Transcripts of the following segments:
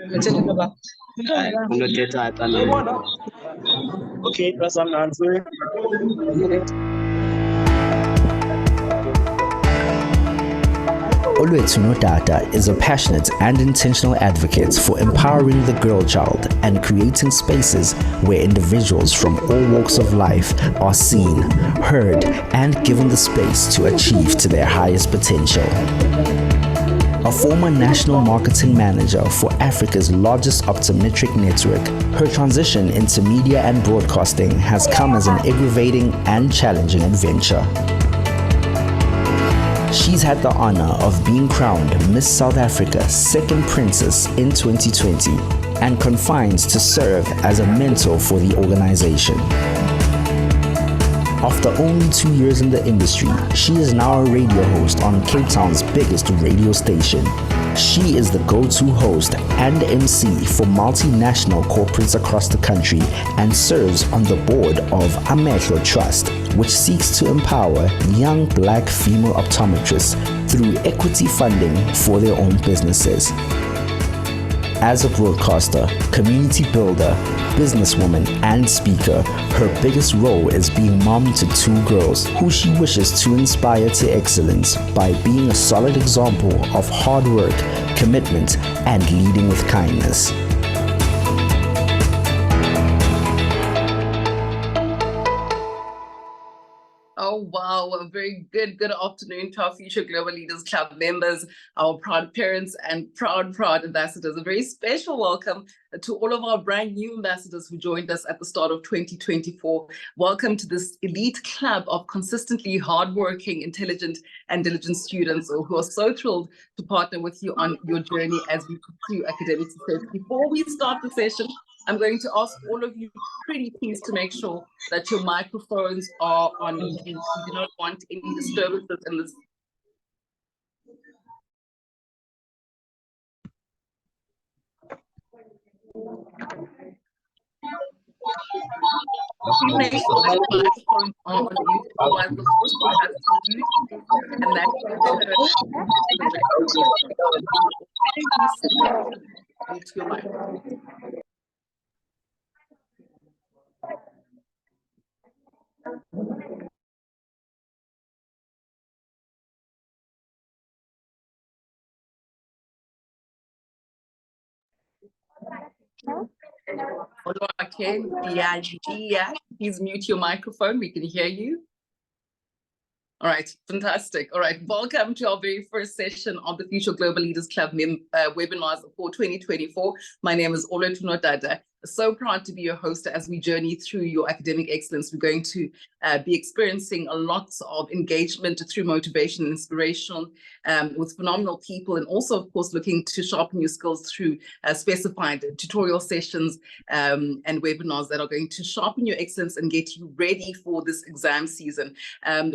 Okay, that's an answer. Olwethu Data is a passionate and intentional advocate for empowering the girl child and creating spaces where individuals from all walks of life are seen, heard, and given the space to achieve to their highest potential. A former national marketing manager for Africa's largest optometric network, her transition into media and broadcasting has come as an aggravating and challenging adventure. She's had the honor of being crowned Miss South Africa Second Princess in 2020 and confines to serve as a mentor for the organization. After only 2 years in the industry, she is now a radio host on Cape Town's biggest radio station. She is the go-to host and MC for multinational corporates across the country and serves on the board of Amehlo Trust, which seeks to empower young black female optometrists through equity funding for their own businesses. As a broadcaster, community builder, businesswoman, and speaker, her biggest role is being mom to 2 girls who she wishes to inspire to excellence by being a solid example of hard work, commitment, and leading with kindness. Oh, wow. A very good afternoon to our Future Global Leaders Club members, our proud parents and proud ambassadors. A very special welcome to all of our brand new ambassadors who joined us at the start of 2024. Welcome to this elite club of consistently hardworking, intelligent, and diligent students who are so thrilled to partner with you on your journey as we pursue academic success. Before we start the session, I'm going to ask all of you pretty please to make sure that your microphones are on. We do not want any disturbances in this. Please make sure that your microphones are on mute, otherwise the host will have to mute and that mute your microphone. Okay, please mute your microphone. We can hear you. All right, fantastic. All right, welcome to our very first session of the Future Global Leaders Club webinars for 2024. My name is Olwethu Data. So proud to be your host as we journey through your academic excellence. We're going to be experiencing a lot of engagement through motivation and inspiration with phenomenal people, and also, of course, looking to sharpen your skills through specified tutorial sessions and webinars that are going to sharpen your excellence and get you ready for this exam season.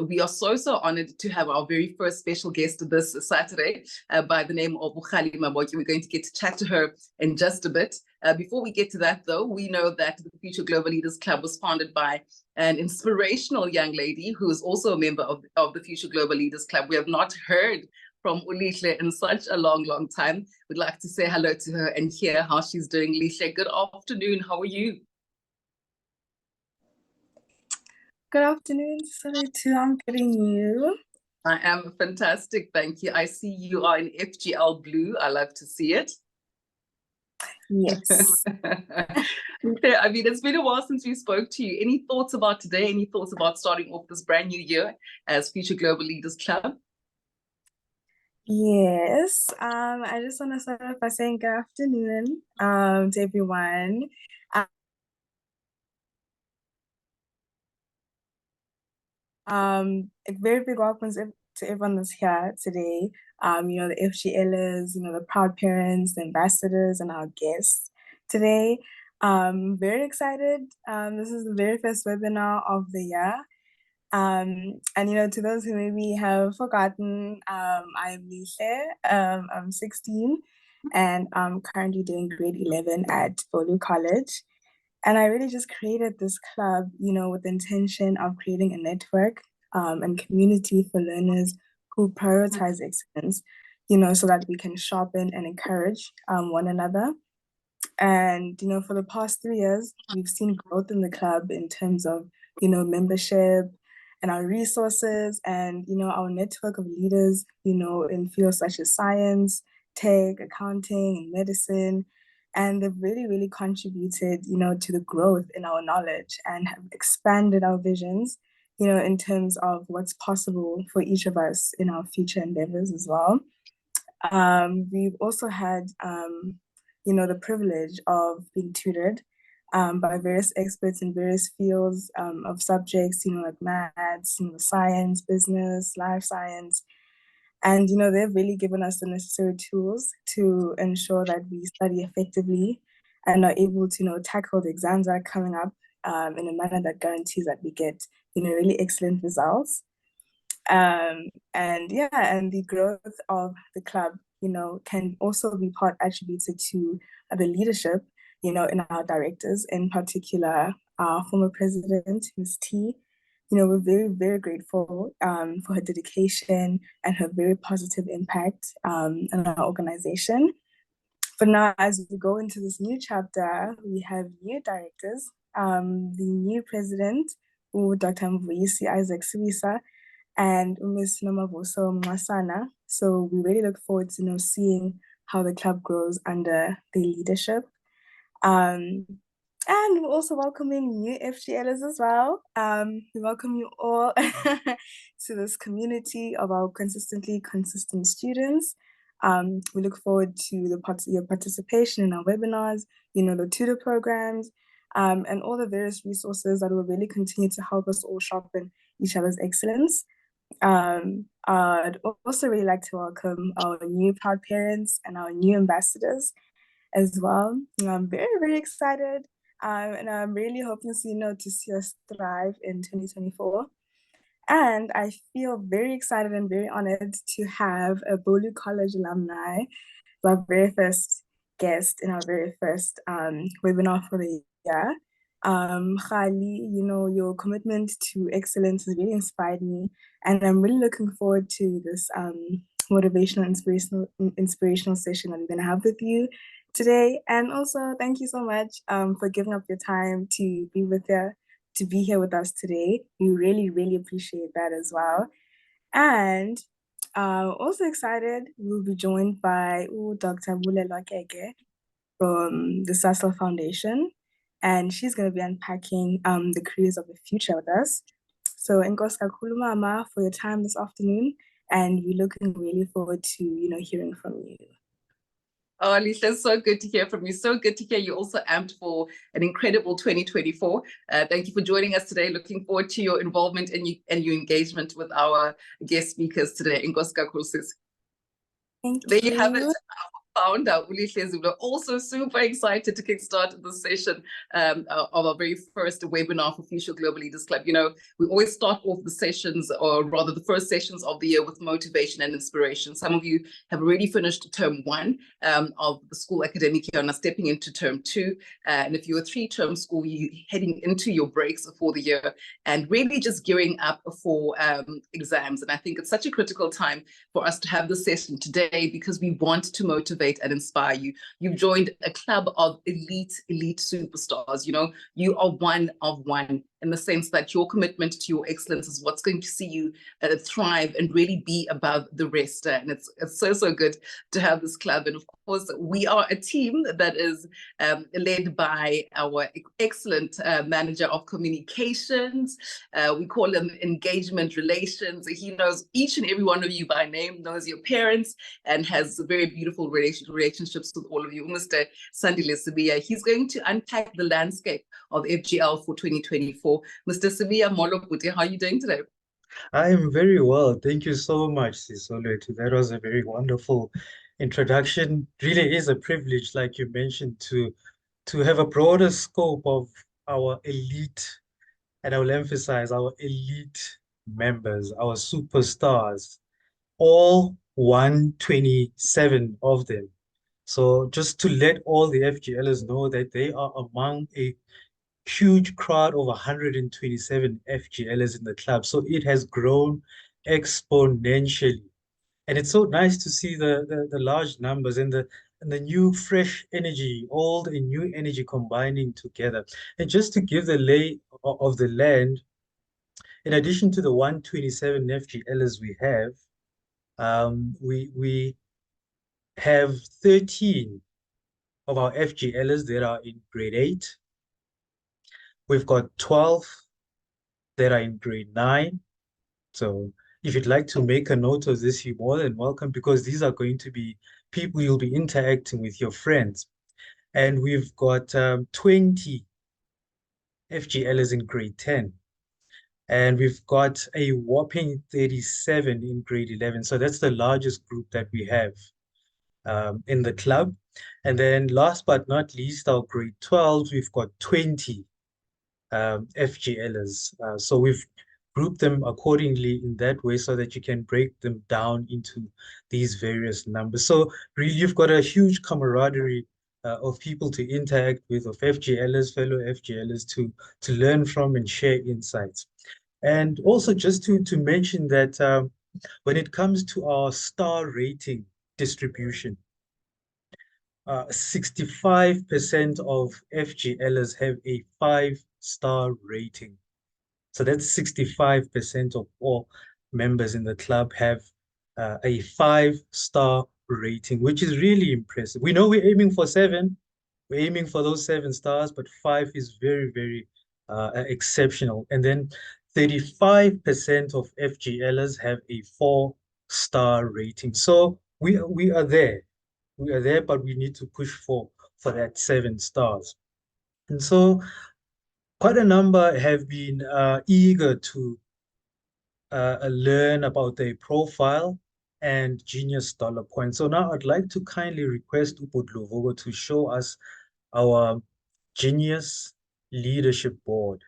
We are so honored to have our very first special guest this Saturday by the name of Kgali Mabotja. We're going to get to chat to her in just a bit. Before we get to that, though, we know that the Future Global Leaders Club was founded by an inspirational young lady who is also a member of the Future Global Leaders Club. We have not heard from Ulihle in such a long time. We'd like to say hello to her and hear how she's doing. Lihle, good afternoon. How are you? Good afternoon, too. I'm getting you. I am fantastic, thank you. I see you are in FGL blue. I love to see it. Yes. I mean, it's been a while since we spoke to you. Any thoughts about today? Any thoughts about starting off this brand new year as Future Global Leaders Club? Yes. I just want to start off by saying good afternoon to everyone. A very big welcome to everyone that's here today. The FGLers, the proud parents, the ambassadors, and our guests today. Very excited. This is the very first webinar of the year. And to those who maybe have forgotten, I'm Lihle. I'm 16 and I'm currently doing grade 11 at Bolu College. And I really just created this club, with the intention of creating a network and community for learners who prioritize excellence, so that we can sharpen and encourage one another. And, for the past 3 years, we've seen growth in the club in terms of, membership and our resources and, our network of leaders, in fields such as science, tech, accounting, and medicine. And they've really, really contributed, to the growth in our knowledge and have expanded our visions, in terms of what's possible for each of us in our future endeavors as well. We've also had, the privilege of being tutored by various experts in various fields of subjects, like maths, science, business, life science. And, they've really given us the necessary tools to ensure that we study effectively and are able to, tackle the exams that are coming up in a manner that guarantees that we get, really excellent results. And yeah, and the growth of the club, can also be part attributed to the leadership, in our directors, in particular, our former president, Ms. T. We're very, very grateful for her dedication and her very positive impact on our organization. But now, as we go into this new chapter, we have new directors. The new president, Dr. Mvuyisi Isaac Sibisa, and Ms. Nomavoso Mwasana. So we really look forward to seeing how the club grows under their leadership. And we're also welcoming new FGLers as well. We welcome you all to this community of our consistent students. We look forward to your participation in our webinars, the tutor programs, and all the various resources that will really continue to help us all sharpen each other's excellence. I'd also really like to welcome our new proud parents and our new ambassadors as well. I'm very, very excited, and I'm really hoping to see us thrive in 2024. And I feel very excited and very honored to have a Bolu College alumni, our very first guest in our very first webinar for the year. Kgali, your commitment to excellence has really inspired me, and I'm really looking forward to this motivational, inspirational session that we're going to have with you today. And also, thank you so much for giving up your time to be here with us today. We really, really appreciate that as well. And also excited, we'll be joined by Dr. Bulelwa Keke from the Sasol Foundation, and she's going to be unpacking the careers of the future with us. So, Enkosi kakhulu mama for your time this afternoon, and we're looking really forward to hearing from you. Oh, Alicia, so good to hear from you. So good to hear you also amped for an incredible 2024. Thank you for joining us today. Looking forward to your involvement and your engagement with our guest speakers today. Enkosi kakhulu sis. Thank there you. You have it. Founder Uli Hlezula, also super excited to kickstart the session of our very first webinar for Future Global Leaders Club. We always start off the sessions, or rather the first sessions of the year, with motivation and inspiration. Some of you have already finished term 1 of the school academic year and are stepping into term 2. And if you're a 3-term school, you're heading into your breaks for the year and really just gearing up for exams. And I think it's such a critical time for us to have this session today, because we want to motivate and inspire you. You've joined a club of elite superstars. You are one of one, in the sense that your commitment to your excellence is what's going to see you thrive and really be above the rest. And it's so good to have this club. And of course, we are a team that is led by our excellent manager of communications. We call him engagement relations. He knows each and every one of you by name, knows your parents, and has very beautiful relationships with all of you. Mr. Sandile Sibiya, he's going to unpack the landscape of FGL for 2024. Mr. Sibiya Molobuti, how are you doing today? I am very well. Thank you so much, Sisolwethu. That was a very wonderful introduction. Really is a privilege, like you mentioned, to have a broader scope of our elite, and I will emphasize our elite members, our superstars, all 127 of them. So just to let all the FGLers know that they are among a huge crowd of 127 FGLers in the club. So it has grown exponentially. And it's so nice to see the large numbers and and the new fresh energy, old and new energy combining together. And just to give the lay of the land, in addition to the 127 FGLs we have, we have 13 of our FGLs that are in grade 8. We've got 12 that are in grade 9. So if you'd like to make a note of this, you're more than welcome, because these are going to be people you'll be interacting with, your friends. And we've got 20 FGLs in grade 10. And we've got a whopping 37 in grade 11. So that's the largest group that we have in the club. And then last but not least, our grade 12s, we've got 20 FGLs. So we've grouped them accordingly in that way so that you can break them down into these various numbers. So really, you've got a huge camaraderie of people to interact with, of FGLs, fellow FGLs to learn from and share insights. And also just to mention that when it comes to our star rating distribution, 65% of FGLs have a 5-star rating. So that's 65% of all members in the club have a 5-star rating, which is really impressive. We know we're aiming for 7. We're aiming for those 7 stars, but 5 is very, very exceptional. And then 35% of FGLs have a 4-star rating. So we are there. We are there, but we need to push for that 7 stars. And so quite a number have been eager to learn about their profile and Genius Dollar Points. So now I'd like to kindly request Upodlovogo to show us our Genius Leadership Board.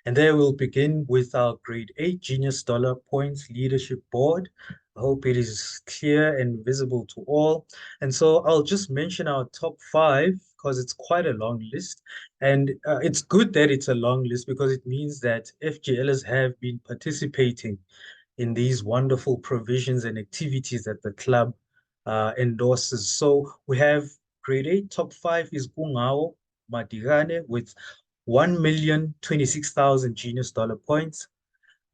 And there we'll begin with our grade 8 Genius Dollar Points Leadership Board. I hope it is clear and visible to all. And so I'll just mention our top 5 because it's quite a long list. And it's good that it's a long list because it means that FGLs have been participating in these wonderful provisions and activities that the club endorses. So we have grade 8 top 5 is Bungao Madigane with 1,026,000 Genius Dollar Points.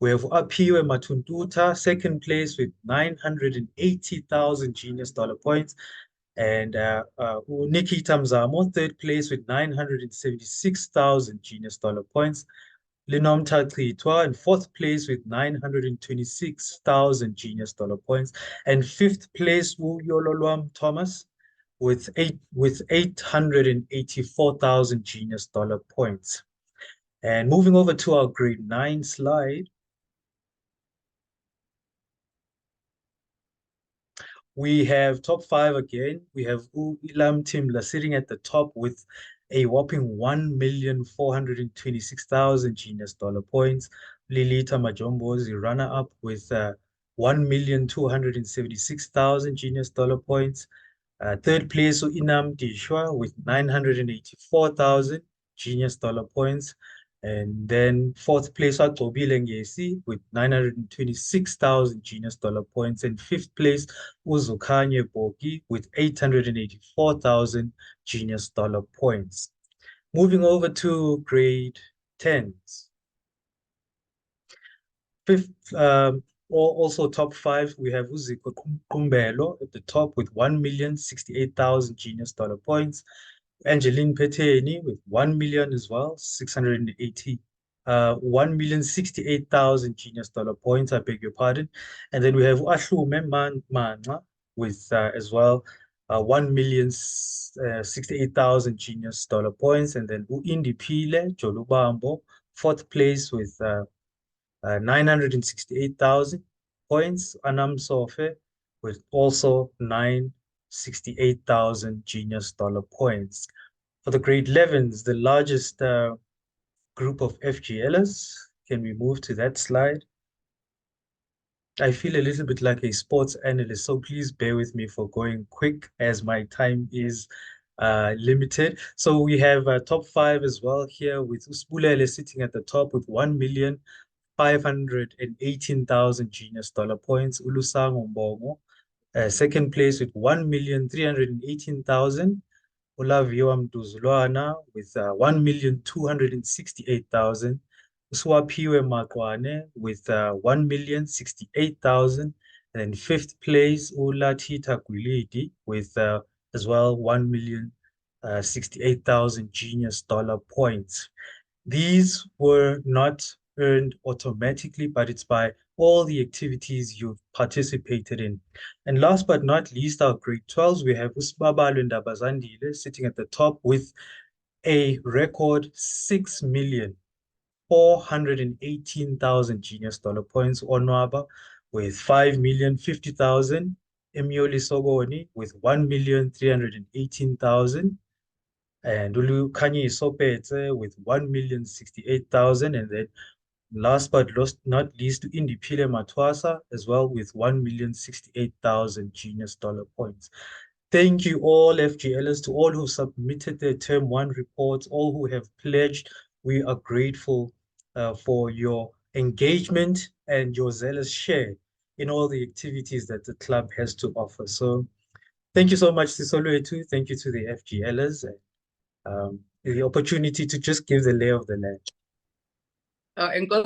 We have Apiwe Matunduta, second place with 980,000 Genius Dollar Points. And Nikita Mzamo, third place with 976,000 Genius Dollar Points. Linom Tatritwa in fourth place with 926,000 Genius Dollar Points. And fifth place, Uyololwam Thomas with 884,000 Genius Dollar Points. And moving over to our grade 9 slide, we have top 5 again. We have Ilam Timla sitting at the top with a whopping 1,426,000 Genius Dollar Points. Lilita Majombozi runner-up with 1,276,000 Genius Dollar Points. Third place, Inam Dishwa with 984,000 Genius Dollar Points. And then fourth place, Atobile Ngesi with 926,000 Genius Dollar Points. And fifth place, Uzukanye Bogi with 884,000 Genius Dollar Points. Moving over to grade 10s. Fifth, also top 5, we have Uziko Kumbelo at the top with 1,068,000 Genius Dollar Points. Angeline Peteni with 1 million as well, 1,068,000 Genius Dollar Points, I beg your pardon. And then we have Ashlume Manxa with as well 1,068,000 Genius Dollar Points. And then Uindipile Jolubambo, fourth place with 968,000 points. Anam Sofe with also 968,000 Genius Dollar Points. For the grade 11s, the largest group of FGLs. Can we move to that slide? I feel a little bit like a sports analyst, so please bear with me for going quick as my time is limited. So we have top 5 as well here with Usbulele sitting at the top with 1,518,000 Genius Dollar Points. Ulusango Mbongo Second place with 1,318,000. Olaviwa Mduzulwana with 1,268,000. Uswapiwe Makwane with 1,068,000. And then fifth place, Ulatita Gwilidi with as well 1,068,000 Genius dollar points. These were not earned automatically, but it's by all the activities you've participated in. And last but not least, our grade 12s, we have Usbabalo Ndabazandile sitting at the top with a record 6,418,000 Genius dollar points. Onwaba with 5,050,000. Emioli Sogoni with 1,318,000. And Ulu Kanye Sopete with 1,068,000. And then last but not least, Indipile Matwasa as well with 1,068,000 Genius dollar points. Thank you all FGLers, to all who submitted their Term 1 reports, all who have pledged. We are grateful for your engagement and your zealous share in all the activities that the club has to offer. So thank you so much, Sisoluetu. Thank you to the FGLers. The opportunity to just give the lay of the land. And we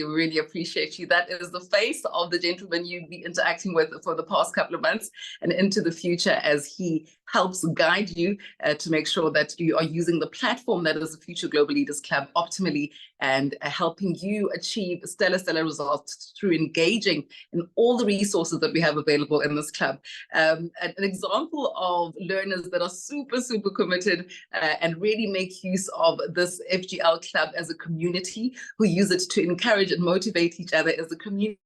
really appreciate you. That is the face of the gentleman you'll be interacting with for the past couple of months and into the future, as he helps guide you to make sure that you are using the platform that is the Future Global Leaders Club optimally, and helping you achieve stellar results through engaging in all the resources that we have available in this club. An example of learners that are super committed and really make use of this FGL Club as a community, who use it to encourage and motivate each other as a community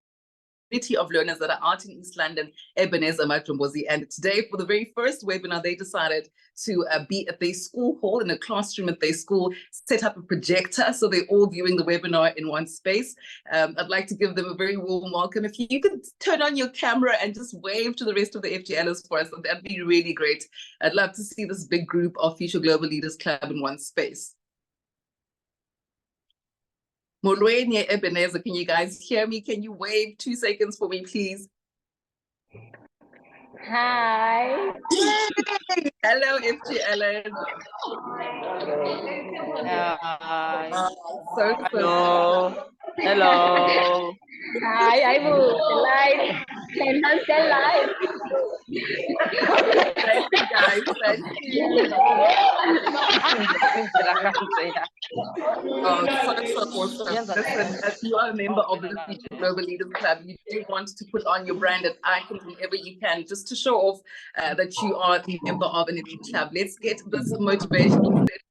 of learners that are out in East London, Ebenezer Matrombozi. And today, for the very first webinar, they decided to be at their school hall, in a classroom at their school, set up a projector, so they're all viewing the webinar in one space. I'd like to give them a very warm welcome. If you could turn on your camera and just wave to the rest of the FGLers for us, that'd be really great. I'd love to see this big group of Future Global Leaders Club in one space. Molweni, Ebenezer, can you guys hear me? Can you wave 2 seconds for me, please? Hi. Hello, FGLers. Hi. Hello. Hello. Hi, I'm live. Live. Thank you, guys. Thank you. Oh, so awesome. Listen, if you are a member of the Future Global Leaders Club, you do want to put on your branded icon whenever you can, just to show off that you are a member of an elite club. Let's get this motivational session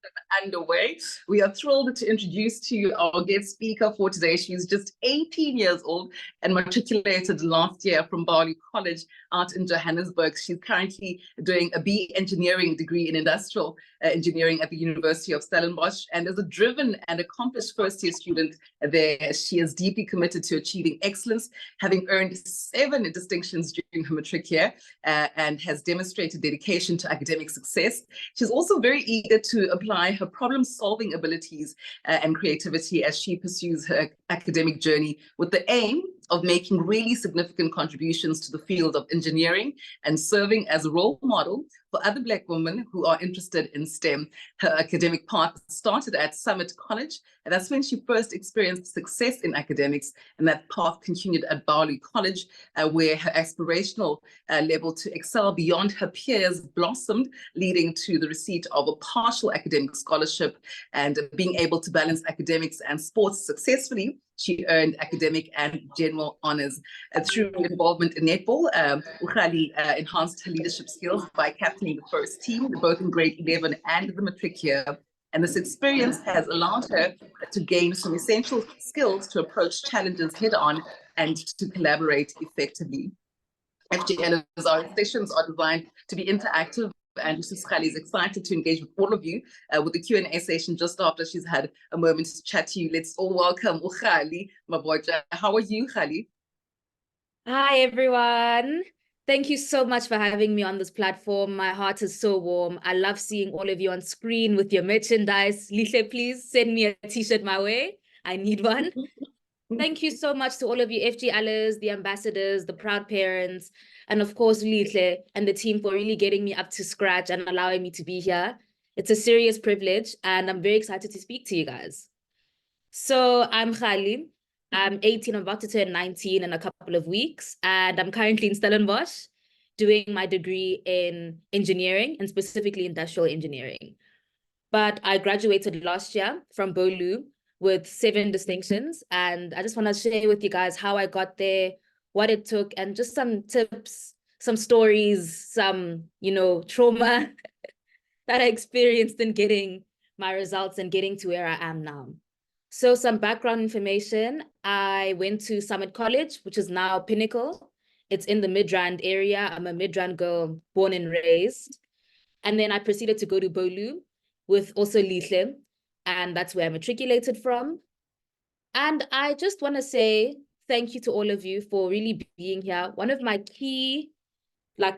underway. We are thrilled to introduce to you our guest speaker for today. She's just 18 years old and matriculated last year from Bali College out in Johannesburg. She's currently doing a BEng engineering degree in industrial engineering at the University of Stellenbsch, and as a driven and accomplished first-year student there, she is deeply committed to achieving excellence, having earned 7 distinctions during her matric year, and has demonstrated dedication to academic success. She's also very eager to apply her problem-solving abilities and creativity as she pursues her academic journey, with the aim of making really significant contributions to the field of engineering and serving as a role model for other Black women who are interested in STEM. Her academic path started at Summit College, and that's when she first experienced success in academics, and that path continued at Bali College, where her aspirational level to excel beyond her peers blossomed, leading to the receipt of a partial academic scholarship, and being able to balance academics and sports successfully. She earned academic and general honors. Through involvement in netball, Kgali enhanced her leadership skills by captaining the first team, both in grade 11 and the matric year. And this experience has allowed her to gain some essential skills to approach challenges head on and to collaborate effectively. FGL sessions are designed to be interactive, and Mrs. Kgali is excited to engage with all of you with the Q&A session just after she's had a moment to chat to you. Let's all welcome Kgali Mabotja. How are you, Kgali? Hi, everyone. Thank you so much for having me on this platform. My heart is so warm. I love seeing all of you on screen with your merchandise. Lihle, please send me a t-shirt my way. I need one. Thank you so much to all of you FGLers, the ambassadors, the proud parents, and of course, Lihle and the team for really getting me up to scratch and allowing me to be here. It's a serious privilege, and I'm very excited to speak to you guys. So I'm Kgali. I'm 18, I'm about to turn 19 in a couple of weeks, and I'm currently in Stellenbosch doing my degree in engineering, and specifically industrial engineering. But I graduated last year from Bolu with 7 distinctions, and I just want to share with you guys how I got there, what it took, and just some tips, some stories, some, trauma that I experienced in getting my results and getting to where I am now. So some background information, I went to Summit College, which is now Pinnacle. It's in the Midrand area. I'm a Midrand girl, born and raised. And then I proceeded to go to Bolu with also Lihle, and that's where I matriculated from. And I just want to say thank you to all of you for really being here. One of my key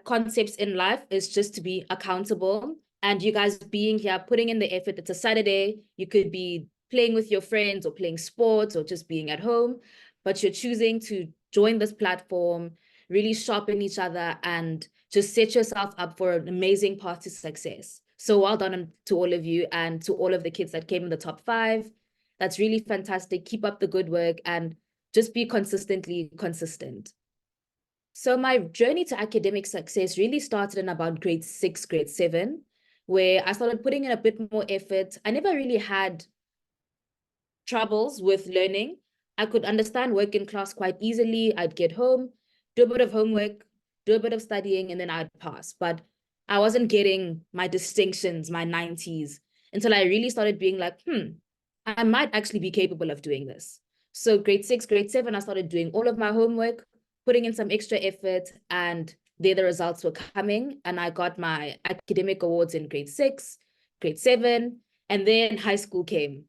concepts in life is just to be accountable, and you guys being here, putting in the effort. It's a Saturday, you could be playing with your friends or playing sports or just being at home, but you're choosing to join this platform, really sharpen each other, and just set yourself up for an amazing path to success. So well done to all of you and to all of the kids that came in the top 5. That's really fantastic. Keep up the good work and just be consistently consistent. So my journey to academic success really started in about grade 6, grade 7, where I started putting in a bit more effort. I never really had troubles with learning. I could understand work in class quite easily. I'd get home, do a bit of homework, do a bit of studying, and then I'd pass. But I wasn't getting my distinctions, my 90s, until I really started being like, I might actually be capable of doing this. So grade 6, grade 7, I started doing all of my homework, putting in some extra effort, and there the results were coming. And I got my academic awards in grade 6, grade 7, and then high school came.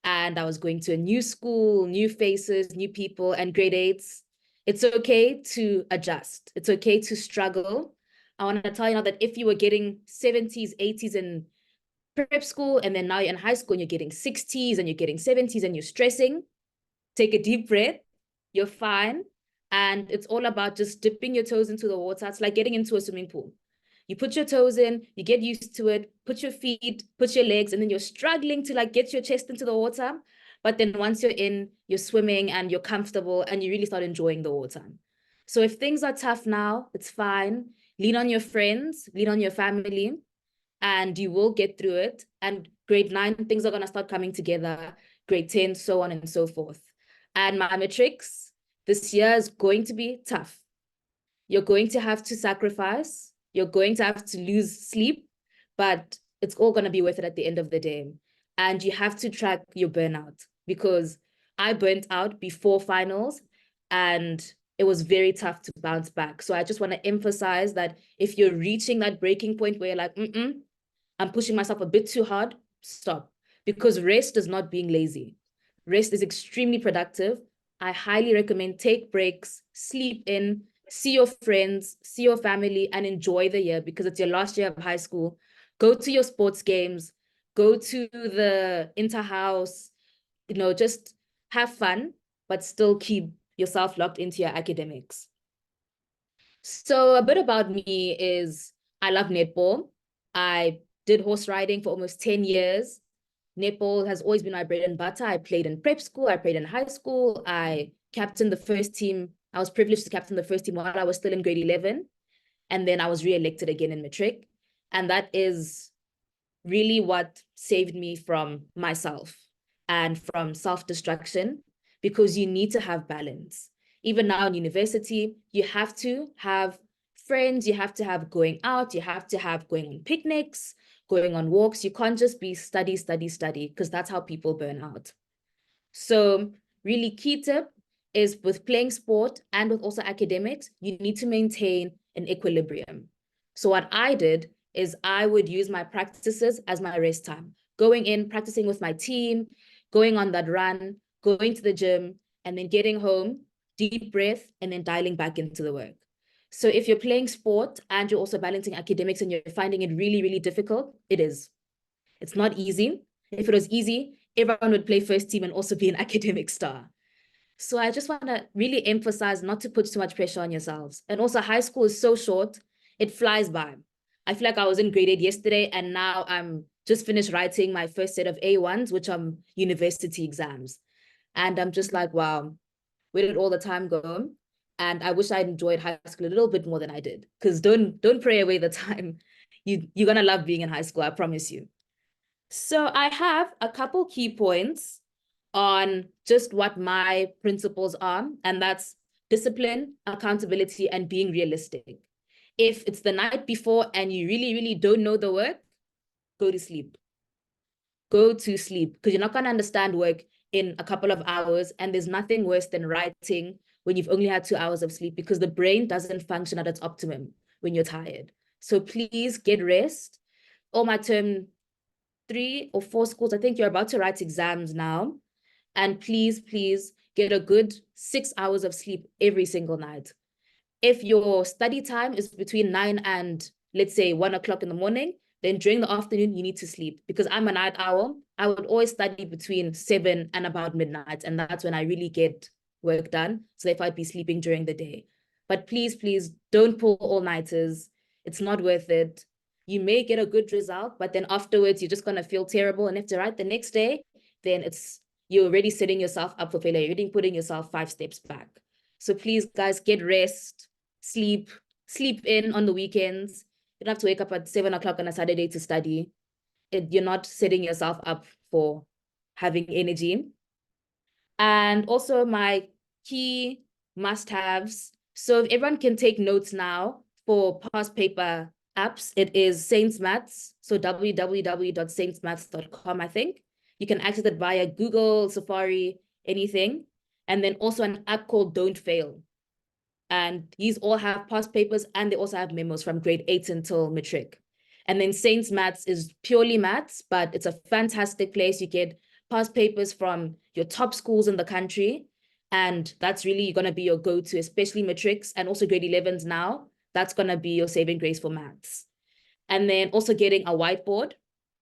And I was going to a new school, new faces, new people, and grade 8s. It's okay to adjust. It's okay to struggle. I want to tell you now that if you were getting 70s, 80s in prep school, and then now you're in high school and you're getting 60s and you're getting 70s and you're stressing, take a deep breath. You're fine. And it's all about just dipping your toes into the water. It's like getting into a swimming pool. You put your toes in, you get used to it, put your feet, put your legs, and then you're struggling to get your chest into the water. But then once you're in, you're swimming and you're comfortable and you really start enjoying the water. So if things are tough now, it's fine. Lean on your friends, lean on your family, and you will get through it. And grade 9, things are going to start coming together. Grade 10, so on and so forth. And my matrics this year is going to be tough. You're going to have to sacrifice. You're going to have to lose sleep, but it's all going to be worth it at the end of the day. And you have to track your burnout, because I burnt out before finals and it was very tough to bounce back. So I just want to emphasize that if you're reaching that breaking point where you're like, I'm pushing myself a bit too hard, stop. Because rest is not being lazy. Rest is extremely productive. I highly recommend take breaks, sleep in, see your friends, see your family, and enjoy the year, because it's your last year of high school. Go to your sports games, go to the inter-house, just have fun, but still keep yourself locked into your academics. So a bit about me is I love netball. I did horse riding for almost 10 years. Netball has always been my bread and butter. I played in prep school. I played in high school. I captained the first team. I was privileged to captain the first team while I was still in grade 11. And then I was re-elected again in matric. And that is really what saved me from myself and from self-destruction, because you need to have balance. Even now in university, you have to have friends, you have to have going out, you have to have going on picnics, going on walks. You can't just be study, study, study, because that's how people burn out. So really key tip is with playing sport and with also academics, you need to maintain an equilibrium. So what I did is I would use my practices as my rest time, going in, practicing with my team, going on that run, going to the gym, and then getting home, deep breath, and then dialing back into the work. So if you're playing sport and you're also balancing academics and you're finding it really, really difficult, it is. It's not easy. If it was easy, everyone would play first team and also be an academic star. So I just want to really emphasize not to put too much pressure on yourselves. And also high school is so short, it flies by. I feel like I was in grade 8 yesterday, and now I'm just finished writing my first set of A1s, which are university exams. And I'm just like, wow, where did all the time go? And I wish I enjoyed high school a little bit more than I did. Because don't pray away the time. You're gonna love being in high school, I promise you. So I have a couple key points on just what my principles are, and that's discipline, accountability, and being realistic. If it's the night before and you really, really don't know the work, go to sleep. Go to sleep, because you're not going to understand work in a couple of hours, and there's nothing worse than writing when you've only had 2 hours of sleep, because the brain doesn't function at its optimum when you're tired. So please get rest. All my term 3 or 4 schools, I think you're about to write exams now. And please, please get a good 6 hours of sleep every single night. If your study time is between 9 and, let's say, 1 o'clock in the morning, then during the afternoon, you need to sleep. Because I'm a night owl, I would always study between 7 and about midnight. And that's when I really get work done. So if I'd be sleeping during the day. But please, please don't pull all-nighters. It's not worth it. You may get a good result, but then afterwards, you're just going to feel terrible. And if to write the next day, then you're already setting yourself up for failure. You're already putting yourself 5 steps back. So please, guys, get rest, sleep in on the weekends. You don't have to wake up at 7 o'clock on a Saturday to study. You're not setting yourself up for having energy. And also my key must-haves. So if everyone can take notes now for past paper apps, it is Saints Maths. So www.saintsmaths.com, I think. You can access it via Google, Safari, anything. And then also an app called Don't Fail. And these all have past papers, and they also have memos from grade 8 until matric. And then Saints Maths is purely maths, but it's a fantastic place. You get past papers from your top schools in the country. And that's really going to be your go-to, especially matrics and also grade 11s now. That's going to be your saving grace for maths. And then also getting a whiteboard,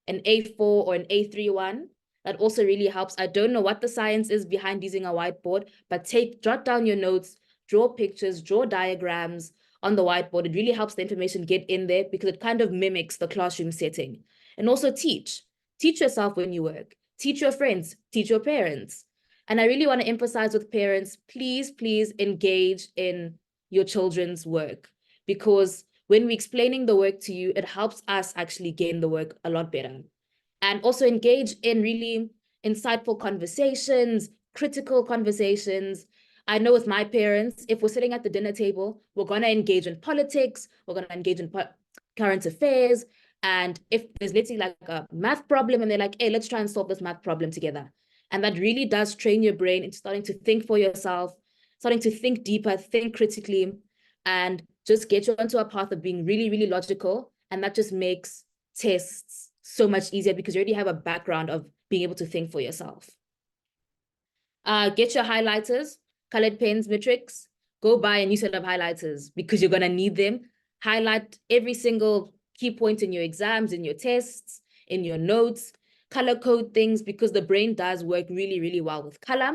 an A4 or an A3 one. That also really helps. I don't know what the science is behind using a whiteboard, but jot down your notes, draw pictures, draw diagrams on the whiteboard. It really helps the information get in there because it kind of mimics the classroom setting. And also teach yourself when you work, teach your friends, teach your parents. And I really want to emphasize with parents, please, please engage in your children's work, because when we're explaining the work to you, it helps us actually gain the work a lot better. And also engage in really insightful conversations, critical conversations. I know with my parents, if we're sitting at the dinner table, we're going to engage in politics, we're going to engage in current affairs. And if there's literally like a math problem and they're like, hey, let's try and solve this math problem together. And that really does train your brain into starting to think for yourself, starting to think deeper, think critically, and just get you onto a path of being really, really logical. And that just makes tests so much easier because you already have a background of being able to think for yourself. Get your highlighters, colored pens, matrix. Go buy a new set of highlighters because you're going to need them. Highlight every single key point in your exams, in your tests, in your notes. Color code things because the brain does work really, really well with color.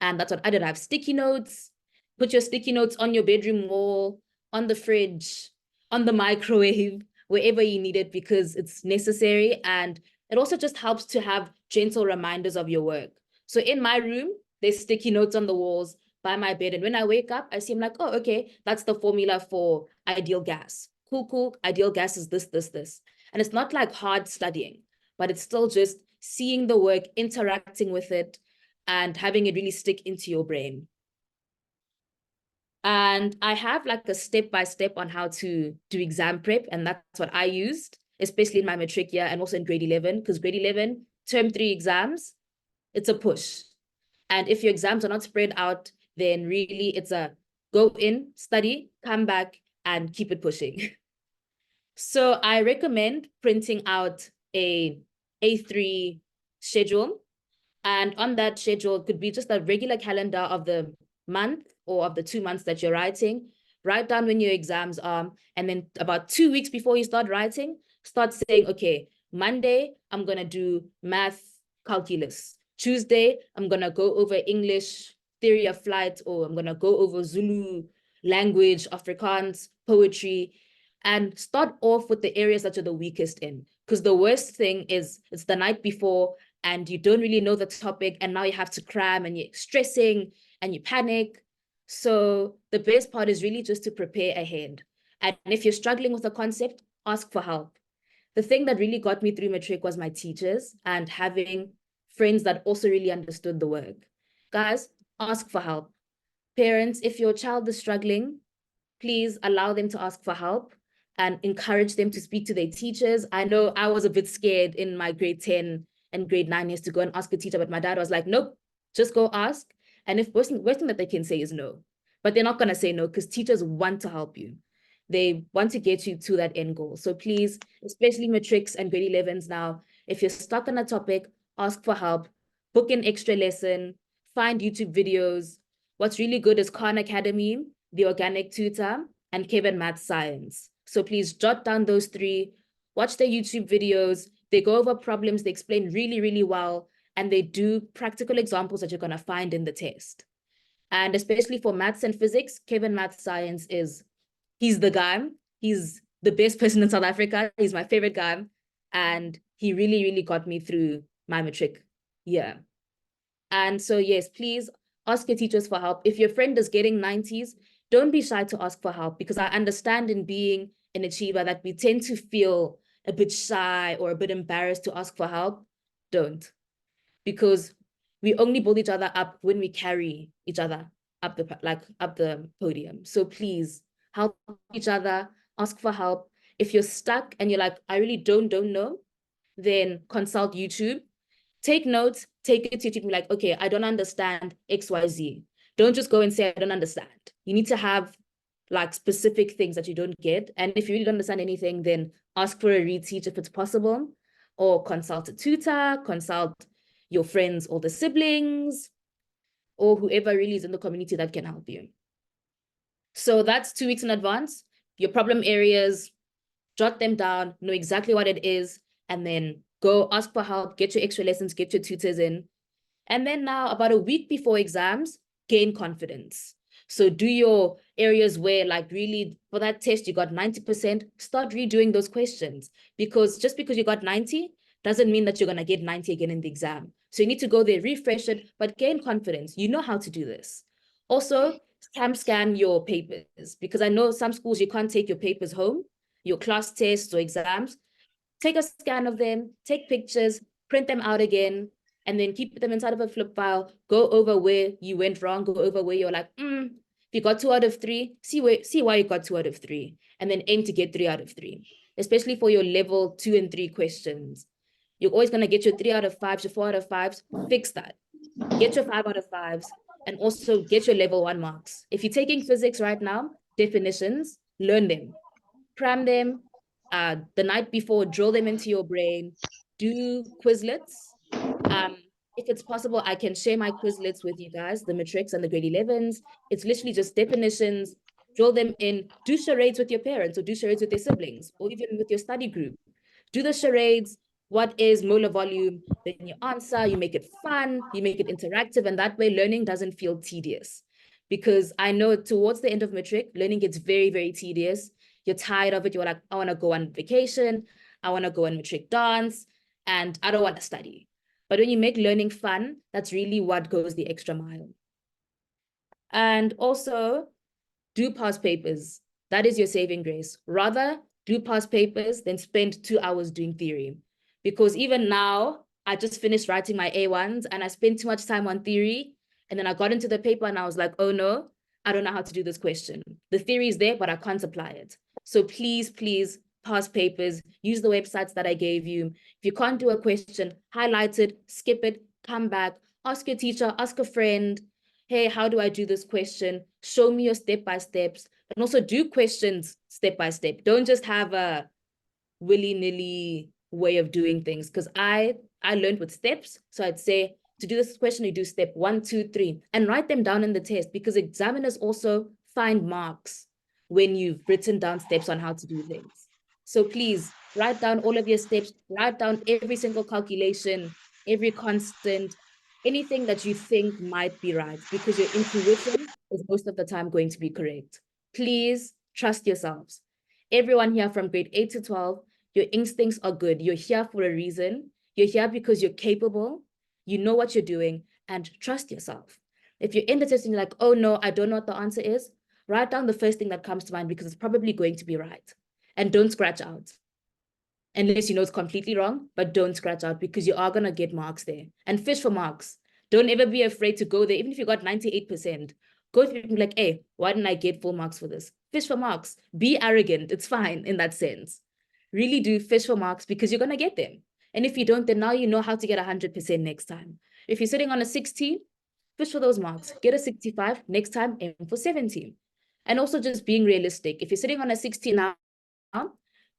And that's what I did. I have sticky notes. Put your sticky notes on your bedroom wall, on the fridge, on the microwave, wherever you need it, because it's necessary. And it also just helps to have gentle reminders of your work. So in my room, there's sticky notes on the walls by my bed. And when I wake up, I see I'm like, oh, okay, that's the formula for ideal gas. Cool, ideal gas is this. And it's not like hard studying, but it's still just seeing the work, interacting with it, and having it really stick into your brain. And I have like a step-by-step on how to do exam prep. And that's what I used, especially in my matric year and also in grade 11, because grade 11, term 3 exams, it's a push. And if your exams are not spread out, then really it's a go in, study, come back, and keep it pushing. So I recommend printing out a A3 schedule. And on that schedule, it could be just a regular calendar of the month or of the 2 months that you're writing. Write down when your exams are. And then about 2 weeks before you start writing, start saying, okay, Monday, I'm going to do math calculus. Tuesday, I'm going to go over English theory of flight, or I'm going to go over Zulu language, Afrikaans, poetry, and start off with the areas that you're the weakest in. Because the worst thing is it's the night before and you don't really know the topic, and now you have to cram and you're stressing and you panic. So the best part is really just to prepare ahead. And if you're struggling with a concept, ask for help. The thing that really got me through matric was my teachers and having friends that also really understood the work. Guys, ask for help. Parents, if your child is struggling, please allow them to ask for help and encourage them to speak to their teachers. I know I was a bit scared in my grade 10 and grade 9 years to go and ask a teacher, but my dad was like, nope, just go ask. And if worst thing that they can say is no, but they're not going to say no because teachers want to help you. They want to get you to that end goal. So please, especially matrics and grade 11s now, if you're stuck on a topic, ask for help, book an extra lesson, find YouTube videos. What's really good is Khan Academy, The Organic Tutor, and Kevin Math Science. So please jot down those three, watch their YouTube videos. They go over problems, they explain really, really well, and they do practical examples that you're going to find in the test. And especially for maths and physics, Kevin Math Science he's the guy. He's the best person in South Africa. He's my favorite guy. And he really, really got me through my matric year. And so, yes, please ask your teachers for help. If your friend is getting 90s, don't be shy to ask for help, because I understand in being an achiever that we tend to feel a bit shy or a bit embarrassed to ask for help. Don't, because we only build each other up when we carry each other up the podium. So please help each other, ask for help. If you're stuck and you're like, I really don't know, then consult YouTube. Take notes, take it to YouTube, be like, okay, I don't understand XYZ. Don't just go and say, I don't understand. You need to have like specific things that you don't get. And if you really don't understand anything, then ask for a reteach if it's possible, or consult a tutor, consult your friends or the siblings, or whoever really is in the community that can help you. So that's 2 weeks in advance. Your problem areas, jot them down, know exactly what it is, and then go ask for help, get your extra lessons, get your tutors in. And then now, about a week before exams, gain confidence. So do your areas where like really for that test, you got 90%, start redoing those questions, because just because you got 90 doesn't mean that you're going to get 90 again in the exam. So you need to go there, refresh it, but gain confidence. You know how to do this. Also, scan your papers, because I know some schools you can't take your papers home, your class tests or exams. Take a scan of them, take pictures, print them out again, and then keep them inside of a flip file. Go over where you went wrong, go over where you're like, if you got 2 out of 3, see why you got 2 out of 3, and then aim to get 3 out of 3, especially for your level 2 and 3 questions. You're always going to get your 3 out of 5s, your 4 out of 5s, fix that. Get your 5 out of 5s, and also get your level 1 marks. If you're taking physics right now, definitions, learn them, cram them, the night before, drill them into your brain, do Quizlets. If it's possible, I can share my Quizlets with you guys, the matrics and the grade 11s. It's literally just definitions, drill them in, do charades with your parents, or do charades with your siblings, or even with your study group. Do the charades. What is molar volume? Then you answer, you make it fun, you make it interactive, and that way learning doesn't feel tedious. Because I know towards the end of matric, learning gets very, very tedious. You're tired of it. You're like, I want to go on vacation. I want to go on matric dance, and I don't want to study. But when you make learning fun, that's really what goes the extra mile. And also, do past papers. That is your saving grace. Rather, do past papers than spend 2 hours doing theory. Because even now, I just finished writing my A1s and I spent too much time on theory. And then I got into the paper and I was like, oh no, I don't know how to do this question. The theory is there, but I can't apply it. So please, please, past papers, use the websites that I gave you. If you can't do a question, highlight it, skip it, come back, ask your teacher, ask a friend, hey, how do I do this question? Show me your step-by-steps, and also do questions step-by-step. Don't just have a willy-nilly way of doing things, because I learned with steps. So I'd say, to do this question, you do step 1, 2, 3, and write them down in the test, because examiners also find marks when you've written down steps on how to do things. So please write down all of your steps, write down every single calculation, every constant, anything that you think might be right, because your intuition is most of the time going to be correct. Please trust yourselves. Everyone here from grade 8 to 12, your instincts are good. You're here for a reason. You're here because you're capable. You know what you're doing, and trust yourself. If you're in the test and you're like, oh no, I don't know what the answer is, write down the first thing that comes to mind, because it's probably going to be right. And don't scratch out. Unless you know it's completely wrong, but don't scratch out, because you are going to get marks there. And fish for marks. Don't ever be afraid to go there. Even if you got 98%, go through and be like, hey, why didn't I get full marks for this? Fish for marks. Be arrogant. It's fine in that sense. Really do fish for marks, because you're going to get them. And if you don't, then now you know how to get 100% next time. If you're sitting on a 60, fish for those marks. Get a 65, next time aim for 70. And also just being realistic. If you're sitting on a 60 now,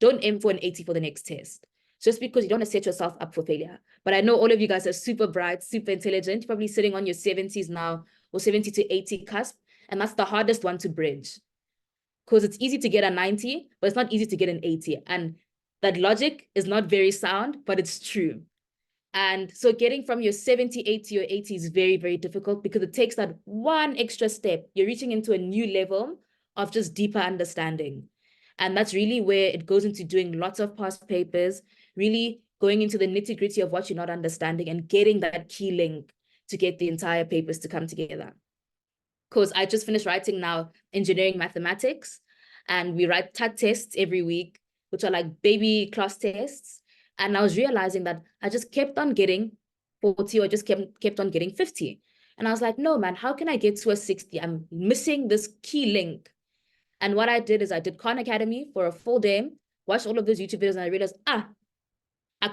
don't aim for an 80 for the next test, just because you don't want to set yourself up for failure. But I know all of you guys are super bright, super intelligent. You're probably sitting on your 70s now, or 70 to 80 cusp. And that's the hardest one to bridge, because it's easy to get a 90, but it's not easy to get an 80. And that logic is not very sound, but it's true. And so getting from your 78 to your 80 is very, very difficult, because it takes that one extra step. You're reaching into a new level of just deeper understanding. And that's really where it goes into doing lots of past papers, really going into the nitty-gritty of what you're not understanding and getting that key link to get the entire papers to come together. Because I just finished writing now engineering mathematics, and we write TAT tests every week, which are like baby class tests. And I was realizing that I just kept on getting 40, or just kept on getting 50. And I was like, no, man, how can I get to a 60? I'm missing this key link. And what I did is I did Khan Academy for a full day, watched all of those YouTube videos, and I realized, I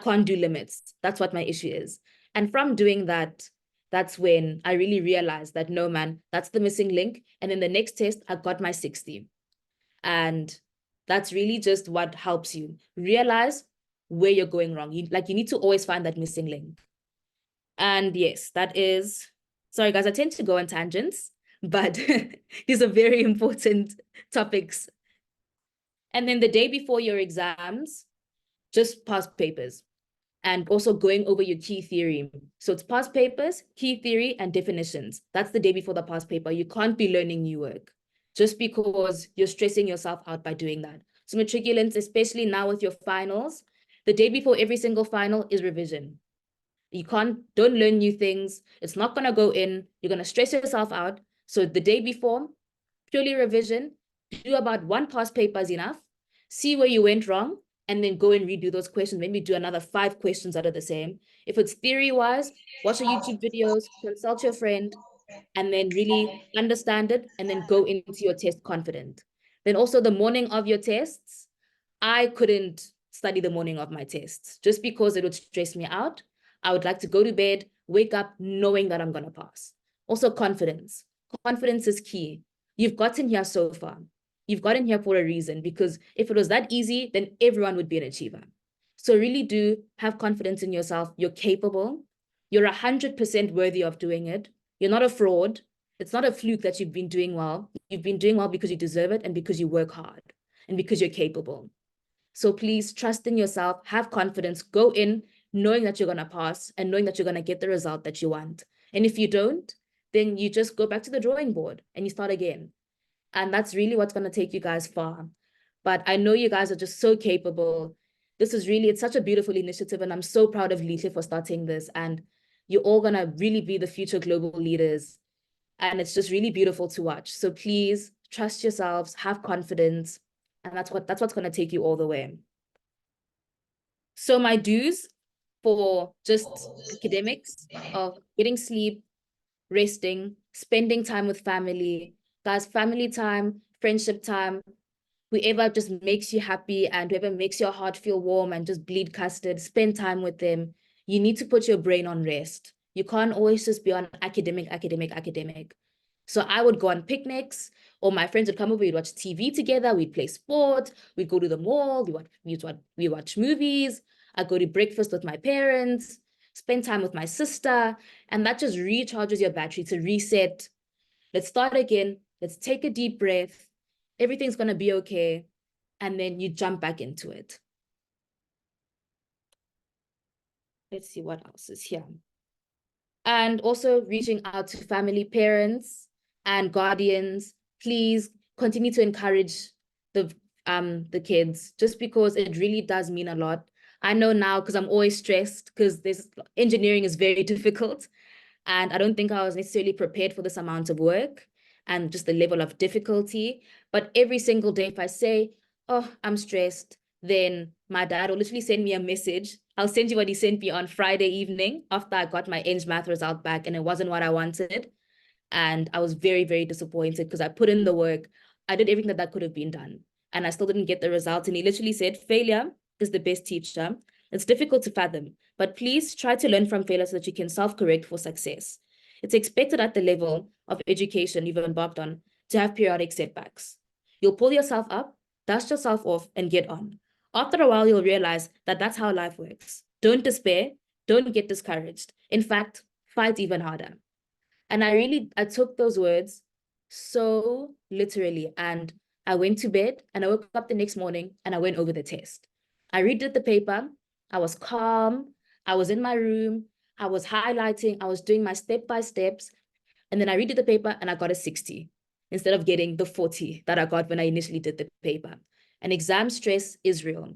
can't do limits. That's what my issue is. And from doing that, that's when I really realized that, no, man, that's the missing link. And then the next test, I got my 60. And that's really just what helps you realize where you're going wrong. You need to always find that missing link. And yes, that is, sorry guys, I tend to go on tangents, but these are very important topics. And then the day before your exams, just past papers, and also going over your key theory. So it's past papers, key theory, and definitions. That's the day before the past paper. You can't be learning new work just because you're stressing yourself out by doing that. So matriculants, especially now with your finals, the day before every single final is revision. Don't learn new things. It's not going to go in. You're going to stress yourself out. So the day before, purely revision, do about one past paper is enough. See where you went wrong, and then go and redo those questions. Maybe do another 5 questions out of the same. If it's theory-wise, watch the YouTube videos, consult your friend, and then really understand it, and then go into your test confident. Then also the morning of your tests, I couldn't study the morning of my tests just because it would stress me out. I would like to go to bed, wake up knowing that I'm going to pass. Also confidence. Confidence is key. You've gotten here so far. You've gotten here for a reason, because if it was that easy, then everyone would be an achiever. So really do have confidence in yourself. You're capable. You're 100% worthy of doing it. You're not a fraud. It's not a fluke that you've been doing well. You've been doing well because you deserve it, and because you work hard, and because you're capable. So please trust in yourself, have confidence, go in knowing that you're going to pass, and knowing that you're going to get the result that you want. And if you don't, then you just go back to the drawing board and you start again. And that's really what's going to take you guys far. But I know you guys are just so capable. It's such a beautiful initiative, and I'm so proud of Lihle for starting this. And you're all going to really be the future global leaders. And it's just really beautiful to watch. So please trust yourselves, have confidence, and that's what's going to take you all the way. So my dues for just academics of getting sleep, resting, spending time with family. Guys, family time, friendship time, whoever just makes you happy and whoever makes your heart feel warm and just bleed custard, spend time with them. You need to put your brain on rest. You can't always just be on academic. So I would go on picnics, or my friends would come over, we'd watch TV together, we'd play sport, we'd go to the mall, we watch movies, I'd go to breakfast with my parents, spend time with my sister, and that just recharges your battery to reset. Let's start again. Let's take a deep breath. Everything's going to be okay. And then you jump back into it. Let's see what else is here. And also reaching out to family, parents, and guardians. Please continue to encourage the kids, just because it really does mean a lot. I know now, because I'm always stressed, because this engineering is very difficult, and I don't think I was necessarily prepared for this amount of work and just the level of difficulty. But every single day, if I say, oh, I'm stressed, then my dad will literally send me a message. I'll send you what he sent me on Friday evening after I got my Eng math result back, and it wasn't what I wanted. And I was very, very disappointed because I put in the work. I did everything that could have been done, and I still didn't get the results. And he literally said, failure is the best teacher. It's difficult to fathom, but please try to learn from failure so that you can self-correct for success. It's expected at the level of education you've embarked on to have periodic setbacks. You'll pull yourself up, dust yourself off, and get on. After a while, you'll realize that that's how life works. Don't despair. Don't get discouraged. In fact, fight even harder. And I took those words so literally, and I went to bed and I woke up the next morning and I went over the test. I redid the paper. I was calm. I was in my room. I was highlighting. I was doing my step-by-steps. And then I redid the paper and I got a 60 instead of getting the 40 that I got when I initially did the paper. And exam stress is real.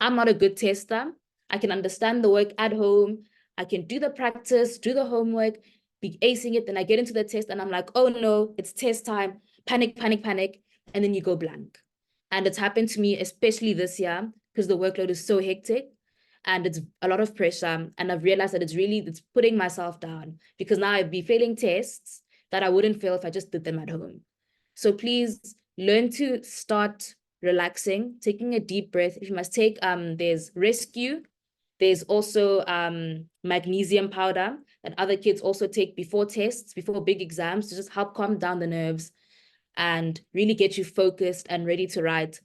I'm not a good tester. I can understand the work at home. I can do the practice, do the homework, be acing it. Then I get into the test and I'm like, oh no, it's test time. Panic, panic, panic. And then you go blank. And it's happened to me, especially this year, because the workload is so hectic and it's a lot of pressure. And I've realized that it's putting myself down, because now I'd be failing tests that I wouldn't fail if I just did them at home. So please learn to start relaxing, taking a deep breath. If you must take, there's rescue. There's also magnesium powder that other kids also take before tests, before big exams, to just help calm down the nerves and really get you focused and ready to write.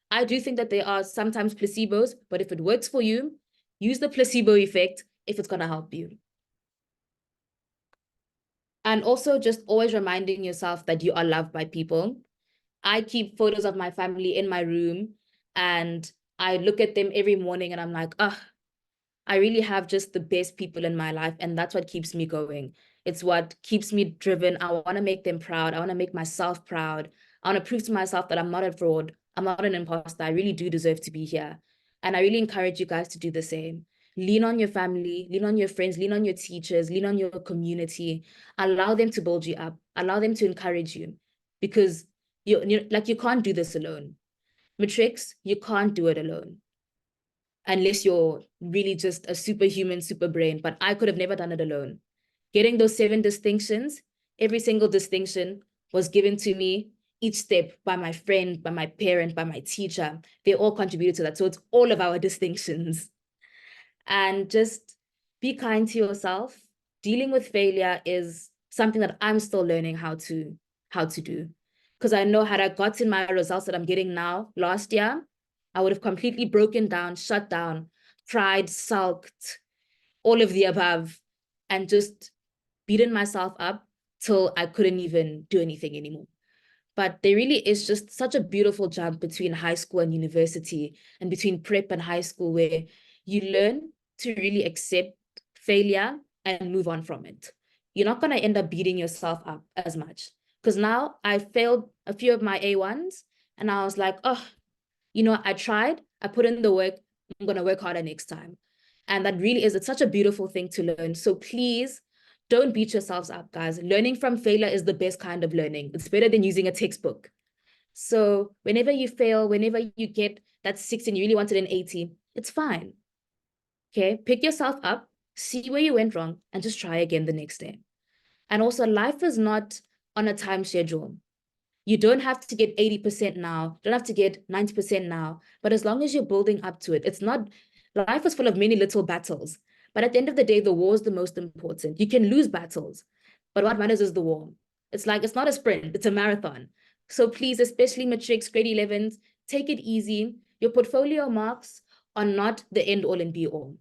I do think that there are sometimes placebos, but if it works for you, use the placebo effect if it's going to help you. And also just always reminding yourself that you are loved by people. I keep photos of my family in my room and I look at them every morning and I'm like, I really have just the best people in my life, and that's what keeps me going. It's what keeps me driven. I want to make them proud. I want to make myself proud. I want to prove to myself that I'm not a fraud. I'm not an imposter. I really do deserve to be here. And I really encourage you guys to do the same. Lean on your family, lean on your friends, lean on your teachers, lean on your community. Allow them to build you up. Allow them to encourage you, because you can't do this alone. Matrix, you can't do it alone, unless you're really just a superhuman, super brain. But I could have never done it alone. Getting those 7 distinctions, every single distinction was given to me, each step by my friend, by my parent, by my teacher. They all contributed to that. So it's all of our distinctions. And just be kind to yourself. Dealing with failure is something that I'm still learning how to do. Because I know, had I gotten my results that I'm getting now last year, I would have completely broken down, shut down, cried, sulked, all of the above, and just beaten myself up till I couldn't even do anything anymore. But there really is just such a beautiful jump between high school and university, and between prep and high school, where you learn to really accept failure and move on from it. You're not going to end up beating yourself up as much. Because now I failed a few of my A1s and I was like, I tried, I put in the work, I'm going to work harder next time. And that really is, it's such a beautiful thing to learn. So please don't beat yourselves up, guys. Learning from failure is the best kind of learning. It's better than using a textbook. So whenever you fail, whenever you get that 60 and you really wanted an 80, it's fine. Okay, pick yourself up, see where you went wrong, and just try again the next day. And also, life is not on a time schedule. You don't have to get 80% now, don't have to get 90% now, but as long as you're building up to it, life is full of many little battles. But at the end of the day, the war is the most important. You can lose battles, but what matters is the war. It's not a sprint, it's a marathon. So please, especially matrics, grade 11s, take it easy. Your portfolio marks are not the end all and be all.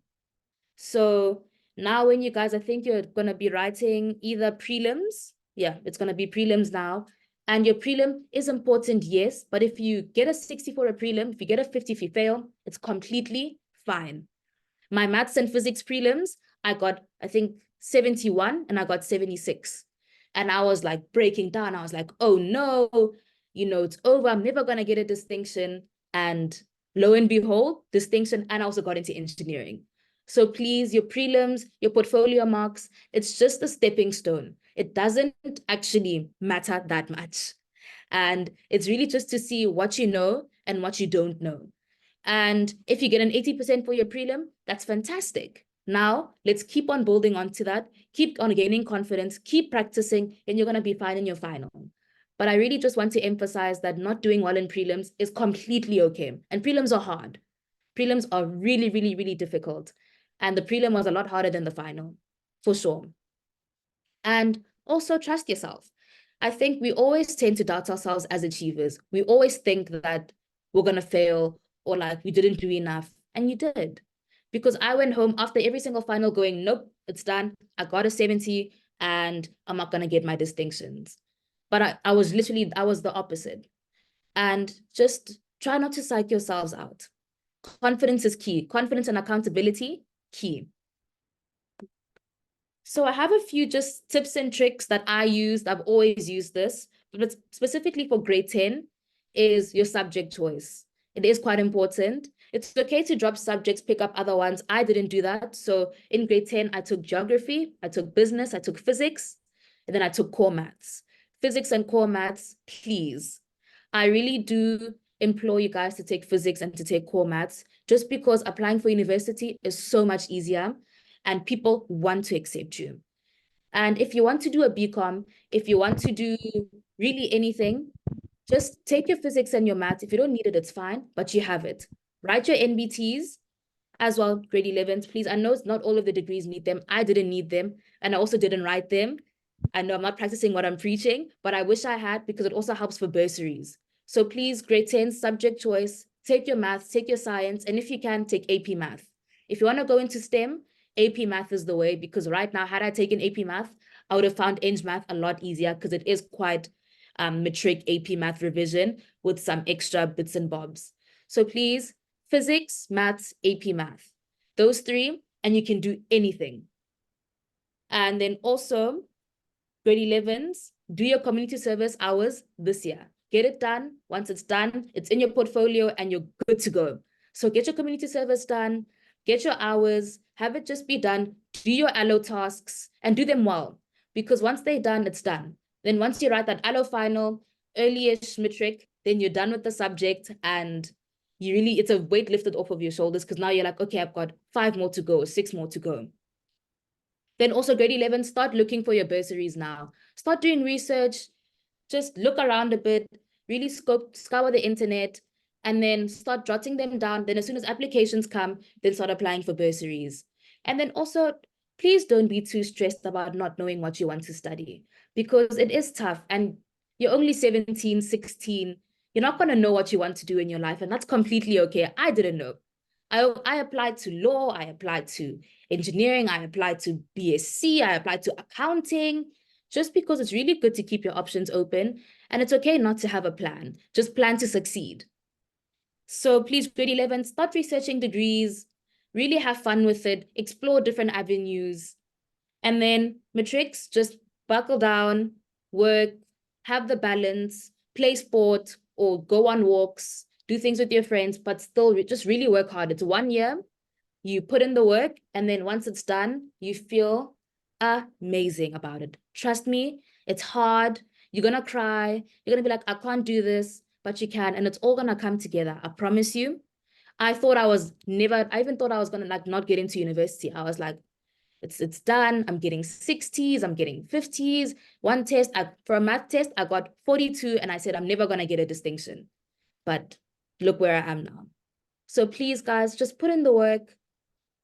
So now when you guys, I think you're going to be writing either prelims. Yeah, it's going to be prelims now. And your prelim is important, yes. But if you get a 60 for a prelim, if you get a 50 if you fail, it's completely fine. My maths and physics prelims, I got, I think, 71 and I got 76. And I was like breaking down. I was like, oh no, it's over. I'm never going to get a distinction. And lo and behold, distinction, and I also got into engineering. So please, your prelims, your portfolio marks, it's just a stepping stone. It doesn't actually matter that much. And it's really just to see what you know and what you don't know. And if you get an 80% for your prelim, that's fantastic. Now, let's keep on building onto that, keep on gaining confidence, keep practicing, and you're going to be fine in your final. But I really just want to emphasize that not doing well in prelims is completely okay. And prelims are hard. Prelims are really, really, really difficult. And the prelim was a lot harder than the final, for sure. And also trust yourself. I think we always tend to doubt ourselves as achievers. We always think that we're going to fail or like we didn't do enough. And you did. Because I went home after every single final going, nope, it's done. I got a 70 and I'm not going to get my distinctions. But I was the opposite. And just try not to psych yourselves out. Confidence is key. Confidence and accountability, key. So I have a few just tips and tricks that I used. I've always used this, but specifically for grade 10 is your subject choice. It is quite important. It's okay to drop subjects, pick up other ones. I didn't do that. So in grade 10, I took geography, I took business, I took physics, and then I took core maths. Physics and core maths, please. I really do implore you guys to take physics and to take core maths, just because applying for university is so much easier and people want to accept you. And if you want to do a BCom, if you want to do really anything, just take your physics and your maths. If you don't need it, it's fine, but you have it. Write your NBTs as well, grade 11s, please. I know not all of the degrees need them. I didn't need them, and I also didn't write them. I know I'm not practicing what I'm preaching, but I wish I had, because it also helps for bursaries. So please, grade 10, subject choice, take your maths, take your science, and if you can, take AP math. If you want to go into STEM, AP math is the way, because right now, had I taken AP math, I would have found Eng math a lot easier, because it is quite matric AP math revision with some extra bits and bobs. So please, physics, maths, AP math. Those three, and you can do anything. And then also, grade 11s, do your community service hours this year. Get it done. Once it's done, it's in your portfolio and you're good to go. So get your community service done, get your hours, have it just be done, do your allo tasks and do them well. Because once they're done, it's done. Then once you write that allo final, early-ish matric, then you're done with the subject and it's a weight lifted off of your shoulders, because now you're like, okay, I've got 5 more to go, 6 more to go. Then also grade 11, start looking for your bursaries now. Start doing research, just look around a bit, really scour the internet, and then start jotting them down. Then as soon as applications come, then start applying for bursaries. And then also, please don't be too stressed about not knowing what you want to study, because it is tough and you're only 17, 16. You're not going to know what you want to do in your life, and that's completely okay. I didn't know. I applied to law, I applied to engineering, I applied to BSc, I applied to accounting, just because it's really good to keep your options open, and it's okay not to have a plan, just plan to succeed. So please, grade 11, start researching degrees, really have fun with it, explore different avenues, and then matrics, just buckle down, work, have the balance, play sport, or go on walks, do things with your friends, but still just really work hard. It's 1 year, you put in the work, and then once it's done, you feel amazing about it. Trust me, it's hard. You're going to cry. You're going to be like, I can't do this, but you can, and it's all going to come together. I promise you. I even thought I was going to like not get into university. I was like, it's done. I'm getting 60s, I'm getting 50s. One test, for a math test, I got 42, and I said, I'm never going to get a distinction. But look where I am now. So please, guys, just put in the work,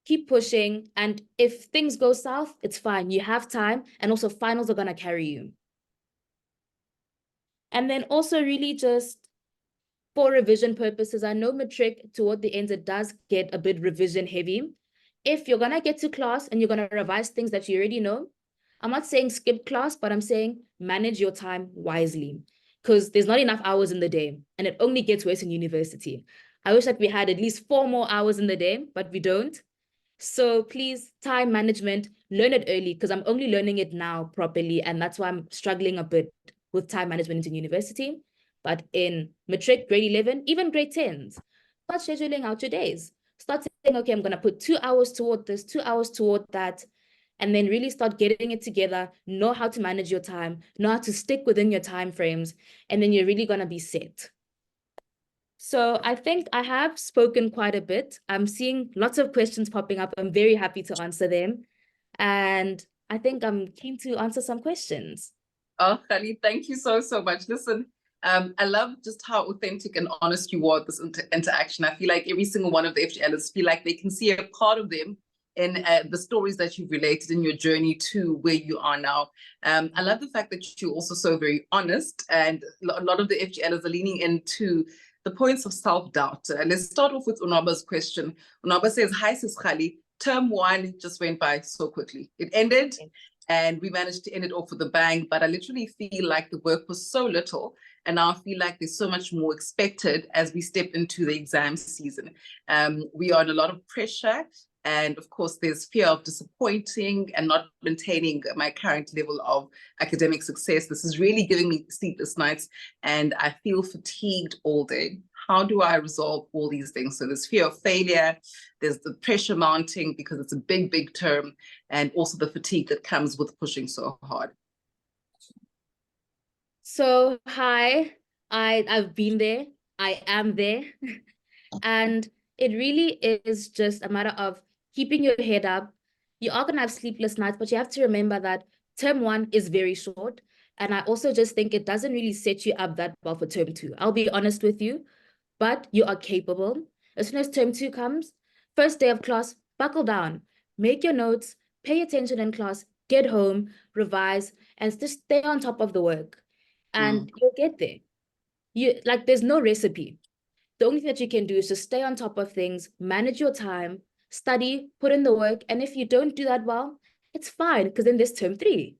keep pushing. And if things go south, it's fine. You have time. And also finals are going to carry you. And then also really just for revision purposes, I know matric toward the end, it does get a bit revision heavy. If you're going to get to class and you're going to revise things that you already know, I'm not saying skip class, but I'm saying manage your time wisely, because there's not enough hours in the day and it only gets worse in university. I wish that we had at least 4 more hours in the day, but we don't. So please, time management, learn it early because I'm only learning it now properly. And that's why I'm struggling a bit with time management in university. But in matric, grade 11, even grade 10s, start scheduling out your days. Start saying, okay, I'm going to put 2 hours toward this, 2 hours toward that. And then really start getting it together, know how to manage your time, know how to stick within your time frames. And then you're really going to be set. So I think I have spoken quite a bit. I'm seeing lots of questions popping up. I'm very happy to answer them. And I think I'm keen to answer some questions. Oh, Kgali, thank you so, so much. Listen, I love just how authentic and honest you are with this interaction. I feel like every single one of the FGLers feel like they can see a part of them in the stories that you've related in your journey to where you are now. I love the fact that you're also so very honest, and a lot of the FGLers are leaning into the points of self-doubt. Let's start off with Unaba's question. Unaba says, hi, Sis Kgali. Term 1 just went by so quickly. It ended and we managed to end it off with a bang, but I literally feel like the work was so little, and now I feel like there's so much more expected as we step into the exam season. We are in a lot of pressure, and of course, there's fear of disappointing and not maintaining my current level of academic success. This is really giving me sleepless nights, and I feel fatigued all day. How do I resolve all these things? So there's fear of failure, there's the pressure mounting because it's a big, big term, and also the fatigue that comes with pushing so hard. So, hi, I've been there, I am there, and it really is just a matter of keeping your head up. You are going to have sleepless nights, but you have to remember that term 1 is very short, and I also just think it doesn't really set you up that well for term 2. I'll be honest with you, but you are capable. As soon as term 2 comes, first day of class, buckle down, make your notes, pay attention in class, get home, revise, and just stay on top of the work. And you'll get there. There's no recipe. The only thing that you can do is just stay on top of things, manage your time, study, put in the work. And if you don't do that well, it's fine, because then there's term 3.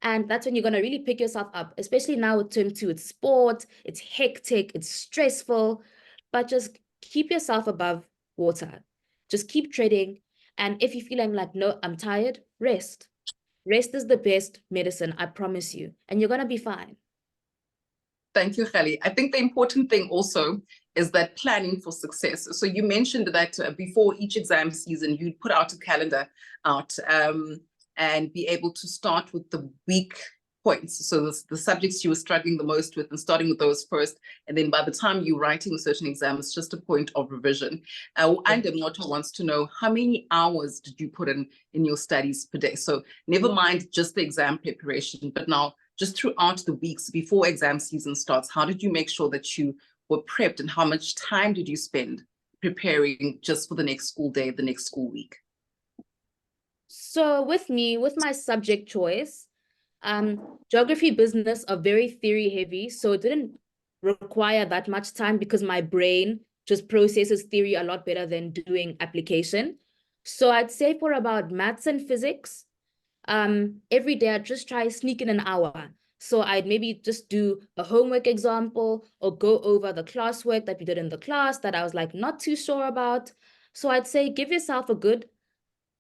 And that's when you're going to really pick yourself up, especially now with term 2. It's sport, it's hectic, it's stressful, but just keep yourself above water. Just keep treading. And if you're feeling like, no, I'm tired, rest. Rest is the best medicine, I promise you. And you're going to be fine. Thank you, Kgali. I think the important thing also is that planning for success. So you mentioned that before each exam season, you'd put out a calendar out and be able to start with the weak points. So the subjects you were struggling the most with, and starting with those first. And then by the time you're writing a certain exam, it's just a point of revision. And Motto wants to know, how many hours did you put in your studies per day? So never mind just the exam preparation, but now just throughout the weeks before exam season starts, how did you make sure that you were prepped, and how much time did you spend preparing just for the next school day, the next school week? So with me, with my subject choice, geography, business are very theory heavy. So it didn't require that much time because my brain just processes theory a lot better than doing application. So I'd say for about maths and physics, every day I'd just try sneak in an hour. So I'd maybe just do a homework example or go over the classwork that we did in the class that I was like not too sure about. So I'd say give yourself a good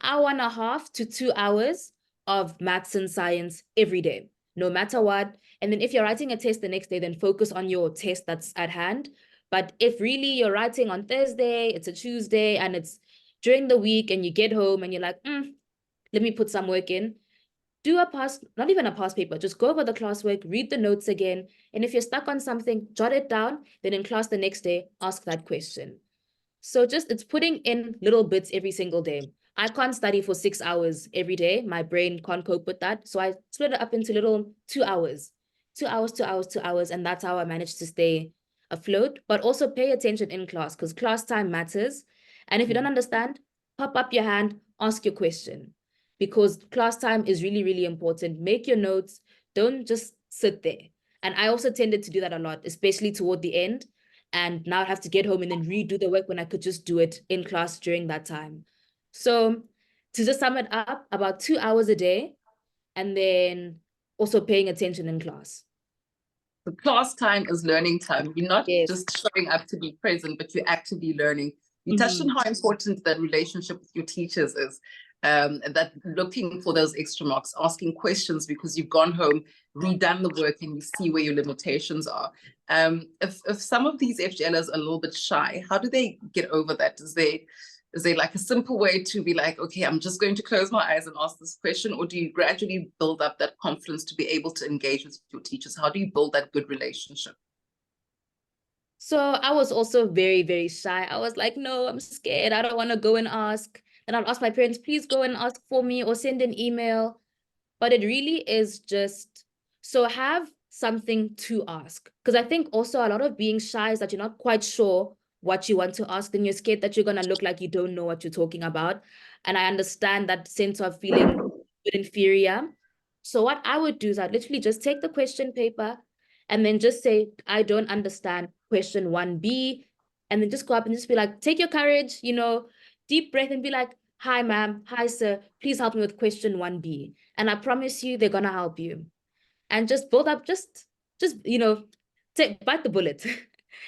1.5 to 2 hours of maths and science every day, no matter what. And then if you're writing a test the next day, then focus on your test that's at hand. But if really you're writing on Thursday, it's a Tuesday, and it's during the week, and you get home and you're like, let me put some work in, do a past, not even a past paper, just go over the classwork, read the notes again. And if you're stuck on something, jot it down. Then in class the next day, ask that question. So it's putting in little bits every single day. I can't study for 6 hours every day. My brain can't cope with that. So I split it up into little 2 hours, 2 hours, 2 hours, 2 hours. And that's how I managed to stay afloat, but also pay attention in class, because class time matters. And if you don't understand, pop up your hand, ask your question, because class time is really, really important. Make your notes. Don't just sit there. And I also tended to do that a lot, especially toward the end. And now I have to get home and then redo the work when I could just do it in class during that time. So to just sum it up, about 2 hours a day, and then also paying attention in class. The class time is learning time. You're not just showing up to be present, but you're actively learning. You touched on how important that relationship with your teachers is, that looking for those extra marks, asking questions because you've gone home, redone the work, and you see where your limitations are. If some of these FGLers are a little bit shy, how do they get over that? Is there like a simple way to be like, okay, I'm just going to close my eyes and ask this question? Or do you gradually build up that confidence to be able to engage with your teachers? How do you build that good relationship? So I was also very, very shy. I was like, no, I'm scared. I don't want to go and ask. And I'll ask my parents, please go and ask for me or send an email. But it really is just, so have something to ask. Because I think also a lot of being shy is that you're not quite sure what you want to ask, then you're scared that you're going to look like you don't know what you're talking about. And I understand that sense of feeling inferior. So what I would do is I'd literally just take the question paper and then just say, I don't understand question 1B, and then just go up and just be like, take your courage, deep breath and be like, hi, ma'am, hi, sir, please help me with question 1B. And I promise you, they're going to help you. And just build up, just bite the bullet.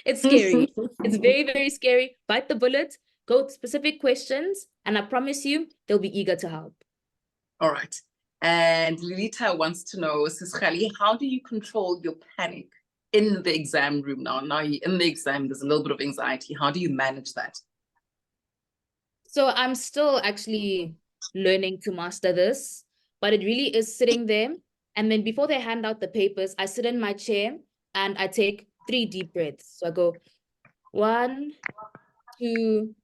It's scary. It's very, very scary. Bite the bullet, go to specific questions, and I promise you, they'll be eager to help. All right. And Lilita wants to know, Sis Kgali, how do you control your panic in the exam room now? Now you're in the exam, there's a little bit of anxiety. How do you manage that? So I'm still actually learning to master this, but it really is sitting there. And then before they hand out the papers, I sit in my chair and I take 3 deep breaths. So I go 1, 2,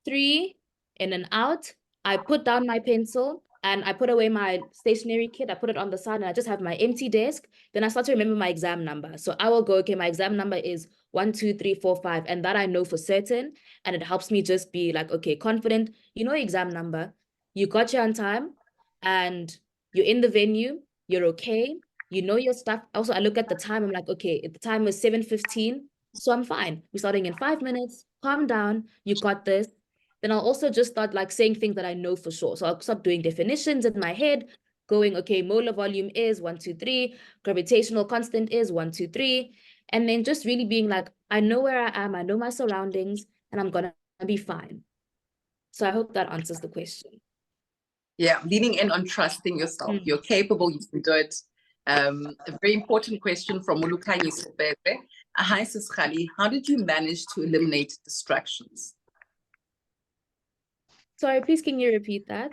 3, in and out. I put down my pencil and I put away my stationery kit. I put it on the side and I just have my empty desk. Then I start to remember my exam number. So I will go, okay, my exam number is 1, 2, 3, 4, 5. And that I know for certain. And it helps me just be like, okay, confident. You know your exam number. You got here on time and you're in the venue. You're okay. You know your stuff. Also, I look at the time. I'm like, okay, the time was 7:15. So I'm fine. We're starting in 5 minutes. Calm down. You got this. Then I'll also just start like saying things that I know for sure. So I'll start doing definitions in my head, going, okay, molar volume is 1, 2, 3, gravitational constant is 1, 2, 3. And then just really being like, I know where I am, I know my surroundings, and I'm gonna be fine. So I hope that answers the question. Yeah, leaning in on trusting yourself. You're capable, you can do it. A very important question from Mulukanyi Sobebe. Hi, Sis Kgali, how did you manage to eliminate distractions? Sorry, please can you repeat that?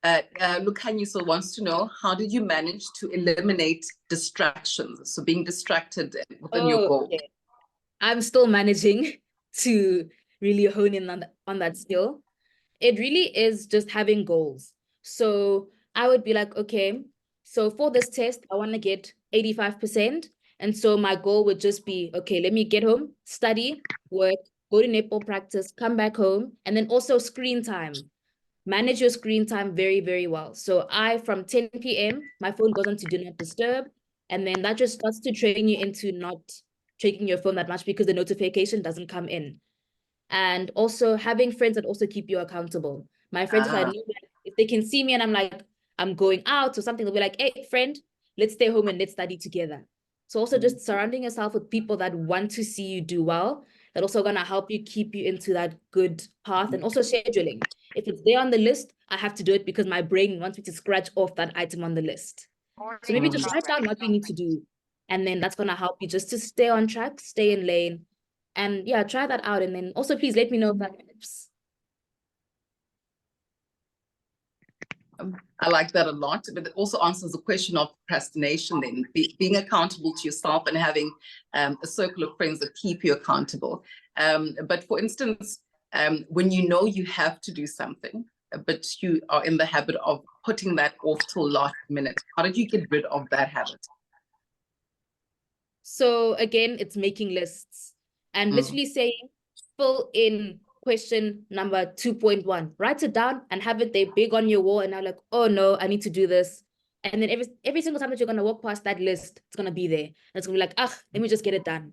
Lukhanyiso wants to know, how did you manage to eliminate distractions? So being distracted within your goal. Okay. I'm still managing to really hone in on that skill. It really is just having goals. So I would be like, okay, so for this test, I want to get 85%. And so my goal would just be, okay, let me get home, study, work, go to netball practice, come back home, and then also screen time. Manage your screen time very, very well. So from 10 p.m., my phone goes on to do not disturb. And then that just starts to train you into not checking your phone that much because the notification doesn't come in. And also having friends that also keep you accountable. My friends, if they can see me and I'm like, I'm going out or something, they'll be like, hey, friend, let's stay home and let's study together. So also just surrounding yourself with people that want to see you do well, that also going to help you keep you into that good path, and also scheduling. If it's there on the list, I have to do it because my brain wants me to scratch off that item on the list. So maybe just write down what you need to do. And then that's going to help you just to stay on track, stay in lane. And yeah, try that out. And then also please let me know if that helps. I like that a lot, but it also answers the question of procrastination then, being accountable to yourself and having a circle of friends that keep you accountable. But for instance, when you know you have to do something, but you are in the habit of putting that off till last minute, how did you get rid of that habit? So again, it's making lists and literally saying, fill in question number 2.1, write it down and have it there big on your wall. And I'm like, oh no, I need to do this. And then every single time that you're going to walk past that list, it's going to be there. And it's going to be like, let me just get it done.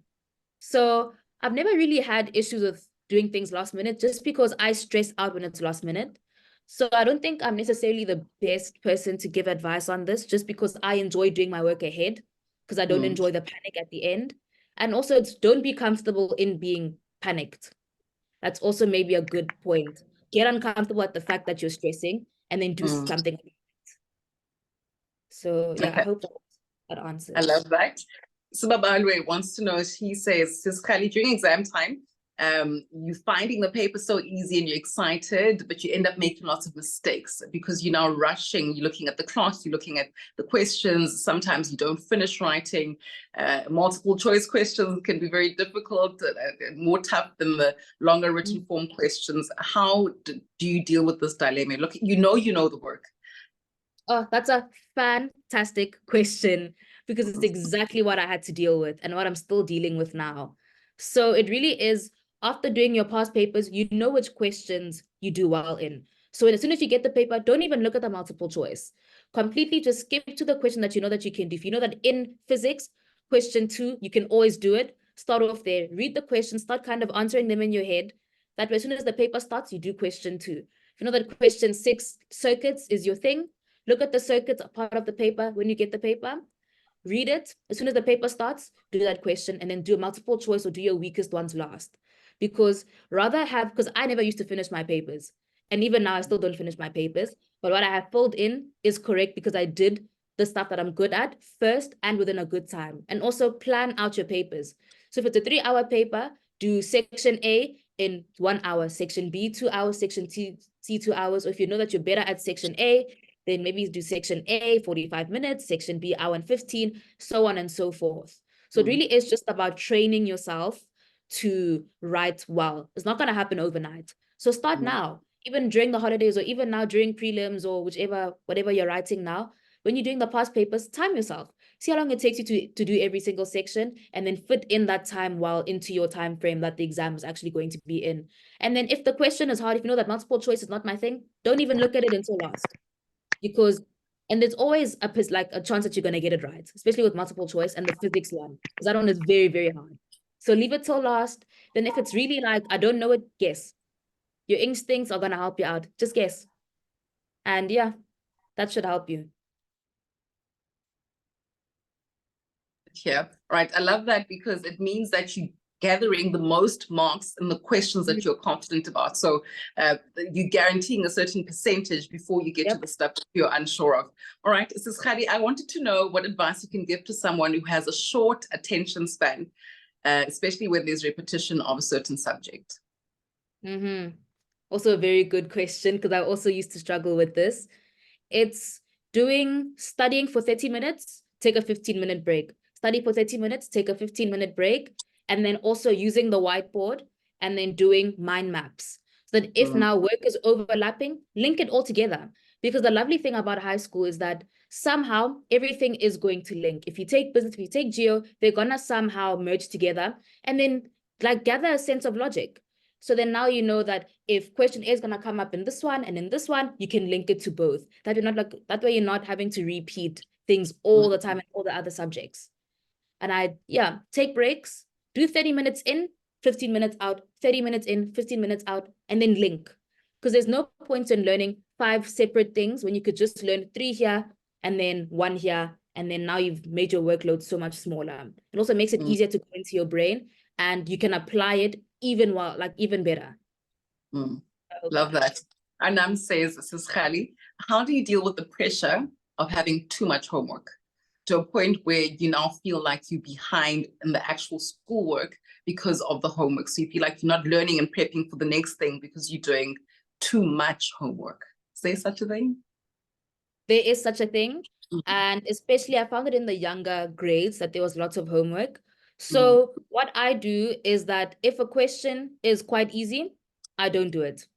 So I've never really had issues with doing things last minute just because I stress out when it's last minute. So I don't think I'm necessarily the best person to give advice on this just because I enjoy doing my work ahead because I don't enjoy the panic at the end. And also don't be comfortable in being panicked. That's also maybe a good point. Get uncomfortable at the fact that you're stressing and then do something. So yeah, I hope that answers. I love that. So Babalwe wants to know, he says, Kgali, during exam time, you're finding the paper so easy and you're excited, but you end up making lots of mistakes because you're now rushing, you're looking at the class, you're looking at the questions, sometimes you don't finish writing. Multiple choice questions can be very difficult, more tough than the longer written form questions. How do you deal with this dilemma? Look, you know the work. Oh, that's a fantastic question because it's exactly what I had to deal with and what I'm still dealing with now. So it really is, after doing your past papers, you know which questions you do well in. So as soon as you get the paper, don't even look at the multiple choice. Completely just skip to the question that you know that you can do. If you know that in physics, question 2, you can always do it. Start off there, read the questions, start kind of answering them in your head. That way, as soon as the paper starts, you do question 2. If you know that question 6, circuits, is your thing, look at the circuits part of the paper when you get the paper, read it. As soon as the paper starts, do that question and then do a multiple choice or do your weakest ones last. Because I never used to finish my papers. And even now I still don't finish my papers. But what I have filled in is correct because I did the stuff that I'm good at first and within a good time. And also plan out your papers. So if it's a 3-hour paper, do section A in 1 hour, section B 2 hours, section C 2 hours. Or if you know that you're better at section A, then maybe do section A, 45 minutes, section B, hour and 15, so on and so forth. So it really is just about training yourself to write well. It's not going to happen overnight. So start now, even during the holidays or even now during prelims or whatever you're writing now. When you're doing the past papers, time yourself. See how long it takes you to do every single section and then fit in that time well into your time frame that the exam is actually going to be in. And then if the question is hard, if you know that multiple choice is not my thing, don't even look at it until last. And there's always a chance that you're going to get it right, especially with multiple choice and the physics one, because that one is very, very hard. So leave it till last. Then if it's really like, I don't know it, guess. Your instincts are going to help you out. Just guess. And yeah, that should help you. Yeah, right. I love that because it means that you gathering the most marks in the questions that you're confident about. So you're guaranteeing a certain percentage before you get to the stuff that you're unsure of. All right, this is Kgali. I wanted to know what advice you can give to someone who has a short attention span, especially when there's repetition of a certain subject. Also a very good question because I also used to struggle with this. It's studying for 30 minutes, take a 15-minute break. Study for 30 minutes, take a 15-minute break. And then also using the whiteboard and then doing mind maps. So that if now work is overlapping, link it all together. Because the lovely thing about high school is that somehow everything is going to link. If you take business, if you take geo, they're gonna somehow merge together and then like gather a sense of logic. So then now you know that if question A is gonna come up in this one and in this one, you can link it to both. That way you're not having to repeat things all the time in all the other subjects. And take breaks. Do 30 minutes in, 15 minutes out, 30 minutes in, 15 minutes out, and then link. Because there's no point in learning 5 separate things when you could just learn 3 here and then 1 here. And then now you've made your workload so much smaller. It also makes it easier to go into your brain and you can apply it even better. Love that. Anam says, this is Kgali. How do you deal with the pressure of having too much homework? To a point where you now feel like you're behind in the actual schoolwork because of the homework. So you feel like you're not learning and prepping for the next thing because you're doing too much homework. Is there such a thing? There is such a thing. And especially I found it in the younger grades that there was lots of homework. So what I do is that if a question is quite easy, I don't do it.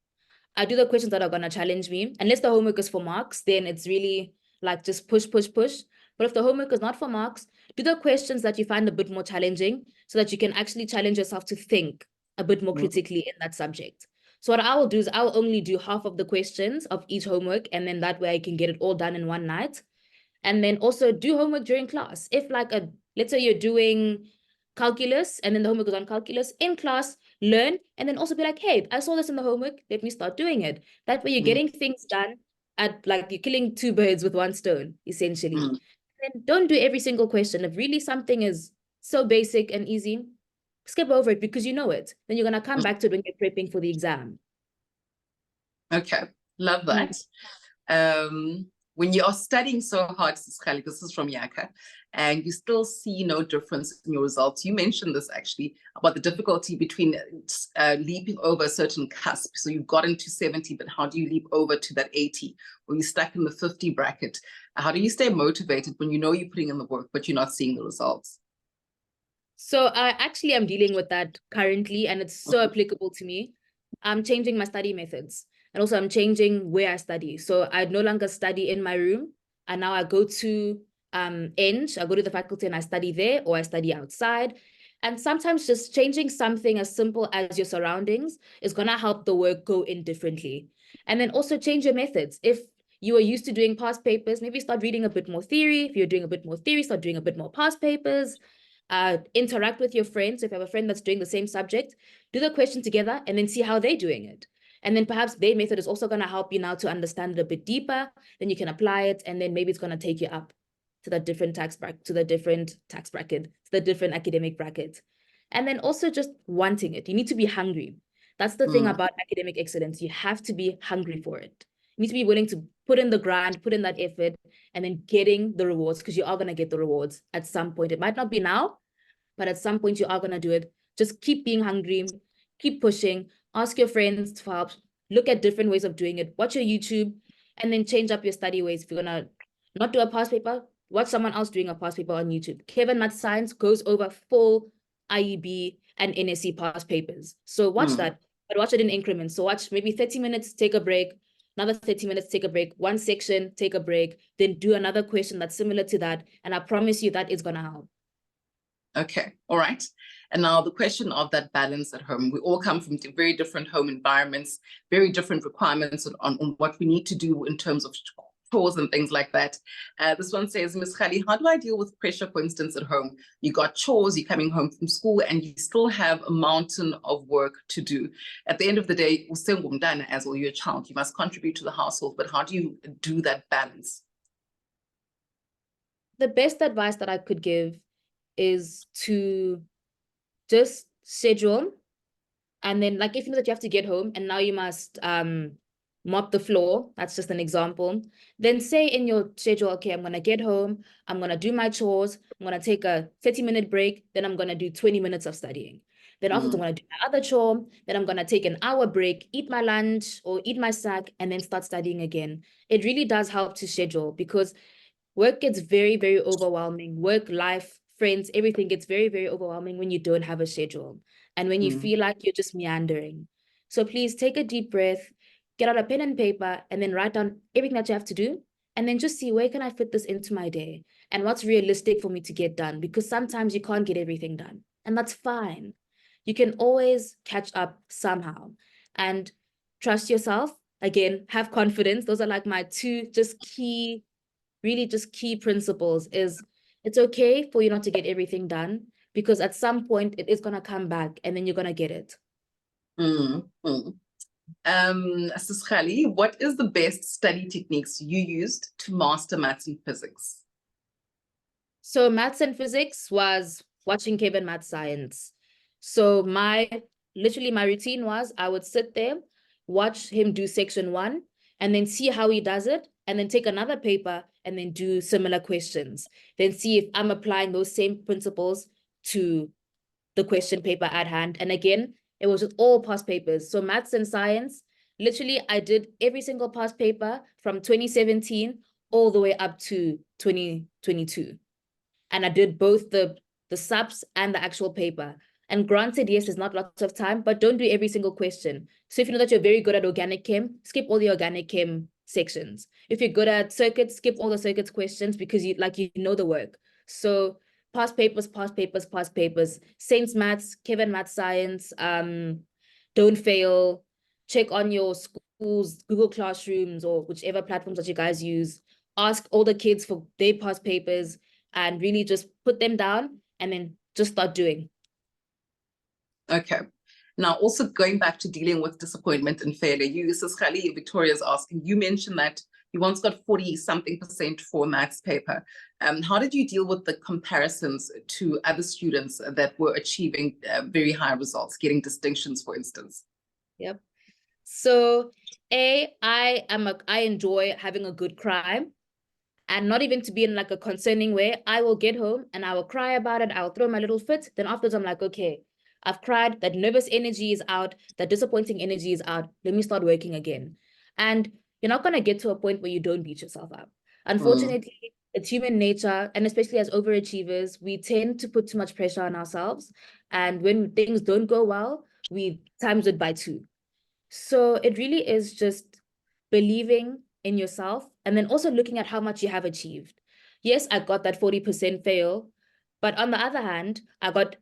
I do the questions that are going to challenge me. Unless the homework is for marks, then it's really like just push. But if the homework is not for marks, do the questions that you find a bit more challenging so that you can actually challenge yourself to think a bit more critically in that subject. So what I will do is I'll only do half of the questions of each homework, and then that way I can get it all done in one night. And then also do homework during class. If let's say you're doing calculus and then the homework is on calculus, in class, learn, and then also be like, hey, I saw this in the homework, let me start doing it. That way you're getting things done you're killing 2 birds with 1 stone, essentially. And don't do every single question. If really something is so basic and easy, skip over it because you know it. Then you're going to come back to it when you're prepping for the exam. Okay, love that. When you are studying so hard, Kgali, this is from Yaka, and you still see no difference in your results. You mentioned this actually about the difficulty between leaping over a certain cusp. So you got into 70, but how do you leap over to that 80? When you're stuck in the 50 bracket, how do you stay motivated when you know you're putting in the work, but you're not seeing the results? So I actually am dealing with that currently, and it's so applicable to me. I'm changing my study methods. And also I'm changing where I study. So I no longer study in my room. And now I go to Eng, I go to the faculty and I study there, or I study outside. And sometimes just changing something as simple as your surroundings is going to help the work go in differently. And then also change your methods. If you are used to doing past papers, maybe start reading a bit more theory. If you're doing a bit more theory, start doing a bit more past papers. Interact with your friends. If you have a friend that's doing the same subject, do the question together and then see how they're doing it. And then perhaps their method is also going to help you now to understand it a bit deeper. Then you can apply it, and then maybe it's going to take you up to the different different academic bracket. And then also just wanting it. You need to be hungry. That's the thing about academic excellence. You have to be hungry for it. You need to be willing to put in the grind, put in that effort, and then getting the rewards, because you are going to get the rewards at some point. It might not be now, but at some point you are going to do it. Just keep being hungry, keep pushing. Ask your friends for help, look at different ways of doing it, watch your YouTube, and then change up your study ways. If you're gonna not do a past paper, watch someone else doing a past paper on YouTube. Kevin Math Science goes over full IEB and NSC past papers. So watch that, but watch it in increments. So watch maybe 30 minutes, take a break, another 30 minutes, take a break, one section, take a break, then do another question that's similar to that. And I promise you that is gonna help. Okay, all right. And now the question of that balance at home. We all come from very different home environments, very different requirements on what we need to do in terms of chores and things like that. This one says, Ms. Kgali, how do I deal with pressure, for instance, at home? You got chores, you're coming home from school, and you still have a mountain of work to do. At the end of the day, as well, you're a child, you must contribute to the household, but how do you do that balance? The best advice that I could give is to just schedule, and then like if you know that you have to get home and now you must mop the floor, that's just an example, then say in your schedule, okay, I'm going to get home, I'm going to do my chores, I'm going to take a 30-minute break, then I'm going to do 20 minutes of studying. Then after I'm going to do my other chore, then I'm going to take an hour break, eat my lunch or eat my snack, and then start studying again. It really does help to schedule, because work gets very, very overwhelming. Work, life, friends, everything gets very, very overwhelming when you don't have a schedule and when you feel like you're just meandering. So please take a deep breath, get out a pen and paper, and then write down everything that you have to do, and then just see, where can I fit this into my day and what's realistic for me to get done, because sometimes you can't get everything done, and that's fine. You can always catch up somehow, and trust yourself. Again, have confidence. Those are like my two key principles. Is it's okay for you not to get everything done, because at some point it is going to come back and then you're going to get it. Sis Kgali, what is the best study techniques you used to master maths and physics? So maths and physics was watching Kevin Math Science. So literally my routine was, I would sit there, watch him do section 1, and then see how he does it, and then take another paper and then do similar questions. Then see if I'm applying those same principles to the question paper at hand. And again, it was just all past papers. So maths and science, literally I did every single past paper from 2017 all the way up to 2022. And I did both the subs and the actual paper. And granted, yes, there's not lots of time, but don't do every single question. So if you know that you're very good at organic chem, skip all the organic chem sections. If you're good at circuits, skip all the circuits questions, because you know the work. So past papers, Saints Maths, Kevin Math Science, don't fail. Check on your school's Google Classrooms or whichever platforms that you guys use. Ask all the kids for their past papers and really just put them down and then just start doing. Okay. Now, also going back to dealing with disappointment and failure, you, Sis Kgali, Victoria's asking, you mentioned that You once got 40-something% for a maths paper. How did you deal with the comparisons to other students that were achieving very high results, getting distinctions, for instance? Yep. So I enjoy having a good cry, and not even to be in like a concerning way. I will get home and I will cry about it. I will throw my little fit. Then afterwards, I'm like, okay, I've cried. That nervous energy is out. That disappointing energy is out. Let me start working again. And you're not going to get to a point where you don't beat yourself up. Unfortunately, it's human nature. And especially as overachievers, we tend to put too much pressure on ourselves. And when things don't go well, we times it by 2. So it really is just believing in yourself and then also looking at how much you have achieved. Yes, I got that 40% fail, but on the other hand, I got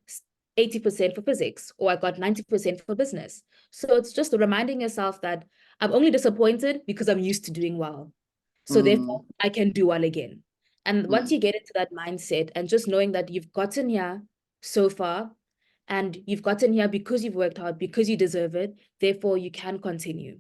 80% for physics, or I got 90% for business. So it's just reminding yourself that I'm only disappointed because I'm used to doing well. So therefore, I can do well again. And once you get into that mindset and just knowing that you've gotten here so far, and you've gotten here because you've worked hard, because you deserve it, therefore you can continue.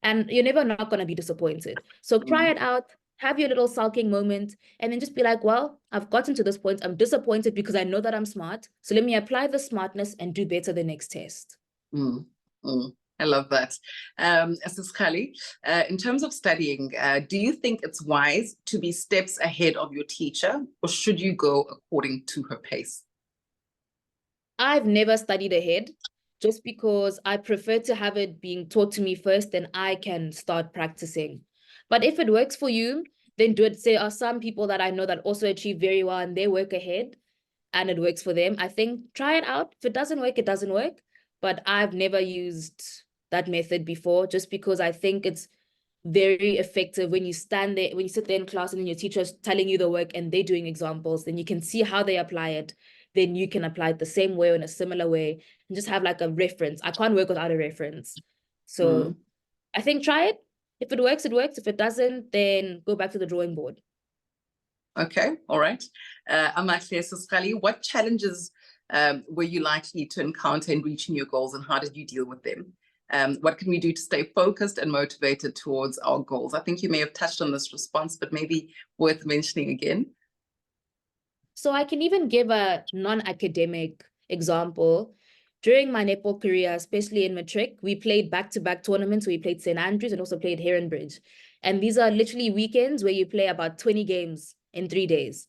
And you're never not going to be disappointed. So try it out, have your little sulking moment, and then just be like, well, I've gotten to this point. I'm disappointed because I know that I'm smart. So let me apply the smartness and do better the next test. I love that. Sis Kgali, in terms of studying, do you think it's wise to be steps ahead of your teacher, or should you go according to her pace? I've never studied ahead, just because I prefer to have it being taught to me first, then I can start practicing. But if it works for you, then do it. There are some people that I know that also achieve very well and they work ahead and it works for them. I think try it out. If it doesn't work, it doesn't work. But I've never used that method before, just because I think it's very effective when you stand there, when you sit there in class and then your teacher's telling you the work and they're doing examples, then you can see how they apply it. Then you can apply it the same way or in a similar way and just have like a reference. I can't work without a reference. So I think try it. If it works, it works. If it doesn't, then go back to the drawing board. Okay, all right. I'm actually, Sis Kgali, what challenges were you likely to encounter in reaching your goals, and how did you deal with them? What can we do to stay focused and motivated towards our goals? I think you may have touched on this response, but maybe worth mentioning again. So I can even give a non-academic example. During my netball career, especially in matric, we played back-to-back tournaments. We played St. Andrews and also played Heronbridge. And these are literally weekends where you play about 20 games in 3 days.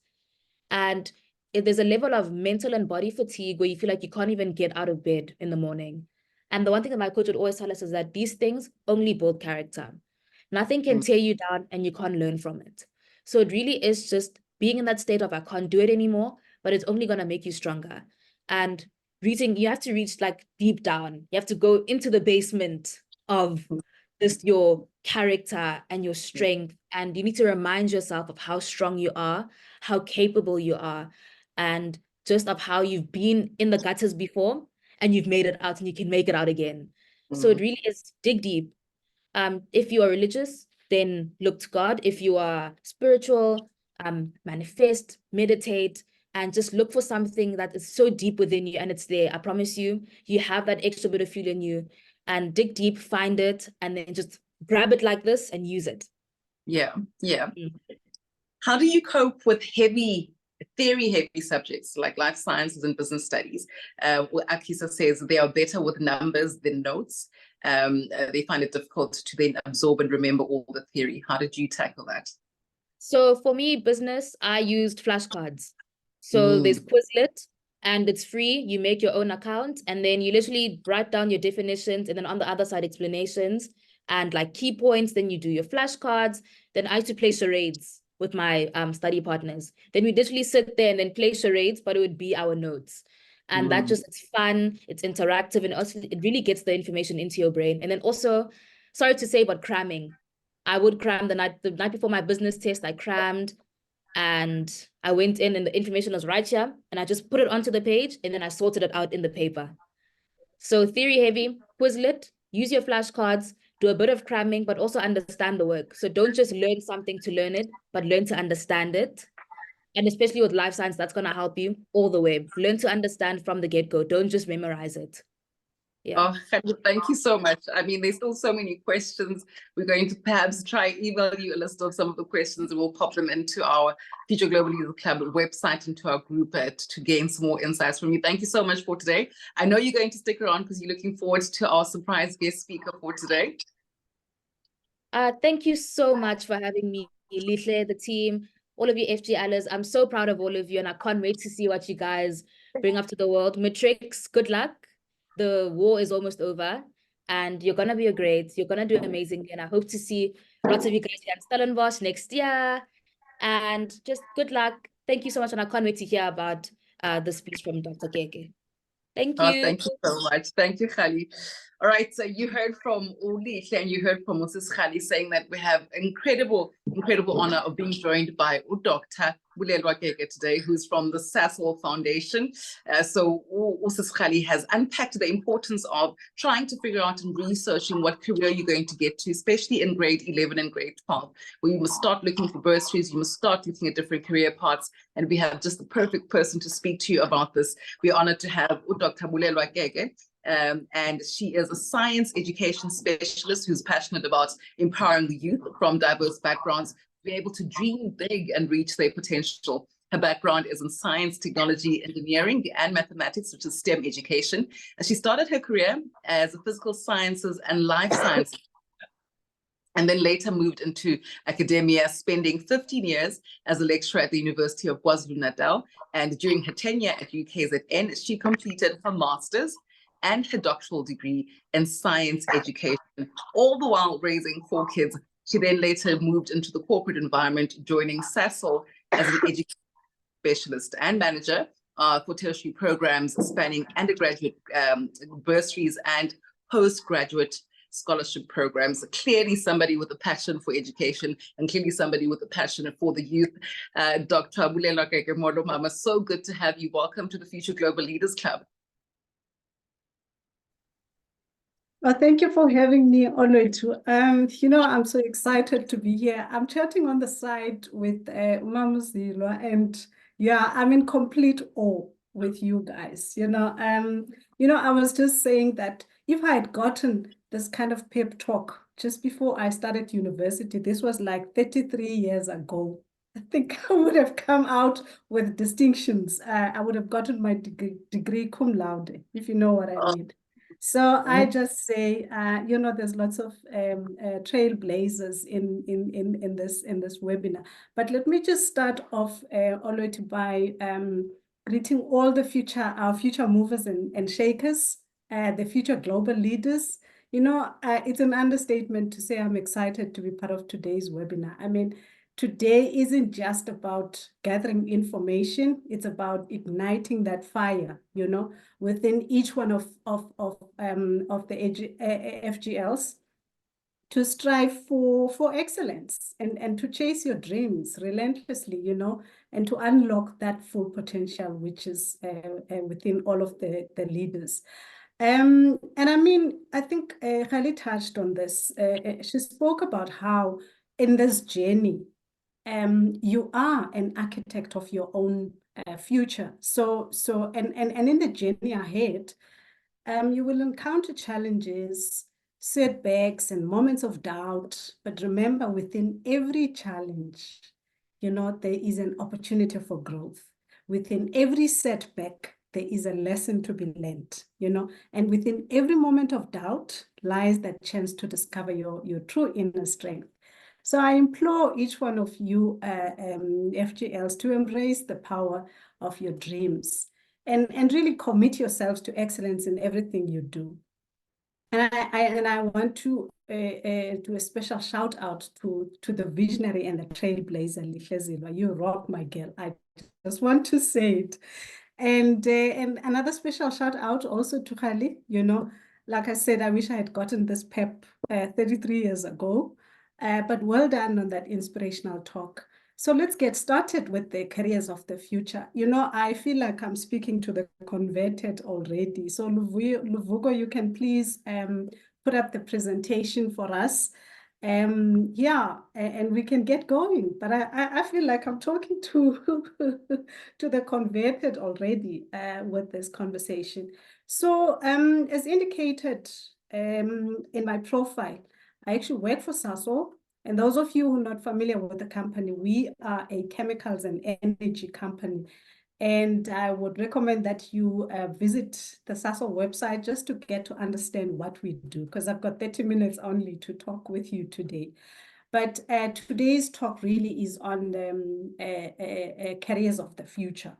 And there's a level of mental and body fatigue where you feel like you can't even get out of bed in the morning. And the one thing that my coach would always tell us is that these things only build character. Nothing can tear you down and you can't learn from it. So it really is just being in that state of I can't do it anymore, but it's only going to make you stronger. And reaching, you have to reach like deep down. You have to go into the basement of just your character and your strength. And you need to remind yourself of how strong you are, how capable you are, and just of how you've been in the gutters before and you've made it out and you can make it out again. So it really is dig deep. If you are religious, then look to God. If you are spiritual, manifest, meditate, and just look for something that is so deep within you and it's there. I promise you, you have that extra bit of fuel in you, and dig deep, find it, and then just grab it like this and use it. Yeah. How do you cope with theory-heavy subjects like life sciences and business studies? Akisa says they are better with numbers than notes. They find it difficult to then absorb and remember all the theory. How did you tackle that? So for me, business, I used flashcards. So there's Quizlet and it's free. You make your own account and then you literally write down your definitions and then on the other side, explanations and like key points. Then you do your flashcards. Then I used to play charades with my study partners. Then we literally sit there and then play charades, but it would be our notes. And that just, it's fun, it's interactive, and also it really gets the information into your brain. And then also, sorry to say, but cramming. I would cram the night before my business test, I crammed and I went in and the information was right here and I just put it onto the page and then I sorted it out in the paper. So theory heavy, Quizlet, use your flashcards, do a bit of cramming, but also understand the work. So don't just learn something to learn it, but learn to understand it. And especially with life science, that's going to help you all the way. Learn to understand from the get-go. Don't just memorize it. Oh, thank you so much. I mean, there's still so many questions. We're going to perhaps try email you a list of some of the questions, and we'll pop them into our Future Global Leaders Club website, into our group to gain some more insights from you. Thank you so much for today. I know you're going to stick around because you're looking forward to our surprise guest speaker for today. Thank you so much for having me, Lihle, the team, all of you FGLers. I'm so proud of all of you, and I can't wait to see what you guys bring up to the world. Matrix, good luck. The war is almost over, and you're gonna be great. You're gonna do amazingly, and I hope to see lots of you guys here at Stellenbosch next year. And just good luck. Thank you so much, and I can't wait to hear about the speech from Dr. Keke. Thank you. Thank you so much. Thank you, Kgali. All right, so you heard from Ulihle and you heard from Mrs. Kgali saying that we have incredible honor of being joined by Dr. Bulelwa Keke today, who's from the Sasol Foundation. So Mrs. Kgali has unpacked the importance of trying to figure out and researching what career you're going to get to, especially in grade 11 and grade 12, where you must start looking for bursaries, you must start looking at different career paths, and we have just the perfect person to speak to you about this. We're honored to have Dr. Bulelwa Keke. And she is a science education specialist who's passionate about empowering the youth from diverse backgrounds to be able to dream big and reach their potential. Her background is in science, technology, engineering, and mathematics, which is STEM education. And she started her career as a physical sciences and life sciences, and then later moved into academia, spending 15 years as a lecturer at the University of KwaZulu-Natal. And during her tenure at UKZN, she completed her master's and her doctoral degree in science education, all the while raising 4 kids. She then later moved into the corporate environment, joining Sasol as an education specialist and manager for tertiary programs spanning undergraduate bursaries and postgraduate scholarship programs. Clearly somebody with a passion for education and clearly somebody with a passion for the youth. Dr. Bulelwa Keke Mama, so good to have you. Welcome to the Future Global Leaders Club. Well, thank you for having me, Oloitu. You know, I'm so excited to be here. I'm chatting on the side with Mamuzilo, and yeah, I'm in complete awe with you guys. You know, I was just saying that if I had gotten this kind of pep talk just before I started university, this was like 33 years ago, I think I would have come out with distinctions. I would have gotten my degree cum laude, if you know what I mean. So I just say, you know, there's lots of trailblazers in this webinar. But let me just start off, Oloitu, by greeting all the our future movers and shakers, the future global leaders. You know, it's an understatement to say I'm excited to be part of today's webinar. I mean, today isn't just about gathering information, it's about igniting that fire, you know, within each one of the FGLs to strive for excellence and to chase your dreams relentlessly, you know, and to unlock that full potential which is within all of the leaders. And I mean, I think Kgali touched on this. She spoke about how in this journey, you are an architect of your own future. And in the journey ahead, you will encounter challenges, setbacks, and moments of doubt. But remember, within every challenge, you know, there is an opportunity for growth. Within every setback, there is a lesson to be learned, you know, and within every moment of doubt lies that chance to discover your true inner strength. So I implore each one of you FGLs to embrace the power of your dreams and really commit yourselves to excellence in everything you do. And I want to do a special shout out to the visionary and the trailblazer, Lihle. You rock, my girl. I just want to say it. And another special shout out also to Kgali. You know, like I said, I wish I had gotten this pep 33 years ago. But well done on that inspirational talk. So let's get started with the careers of the future. You know, I feel like I'm speaking to the converted already. So Luvugo, you can please put up the presentation for us. Yeah, and we can get going. But I feel like I'm talking to the converted already with this conversation. So as indicated in my profile, I actually work for Sasol. And those of you who are not familiar with the company, we are a chemicals and energy company. And I would recommend that you visit the Sasol website just to get to understand what we do, because I've got 30 minutes only to talk with you today. But today's talk really is on careers of the future.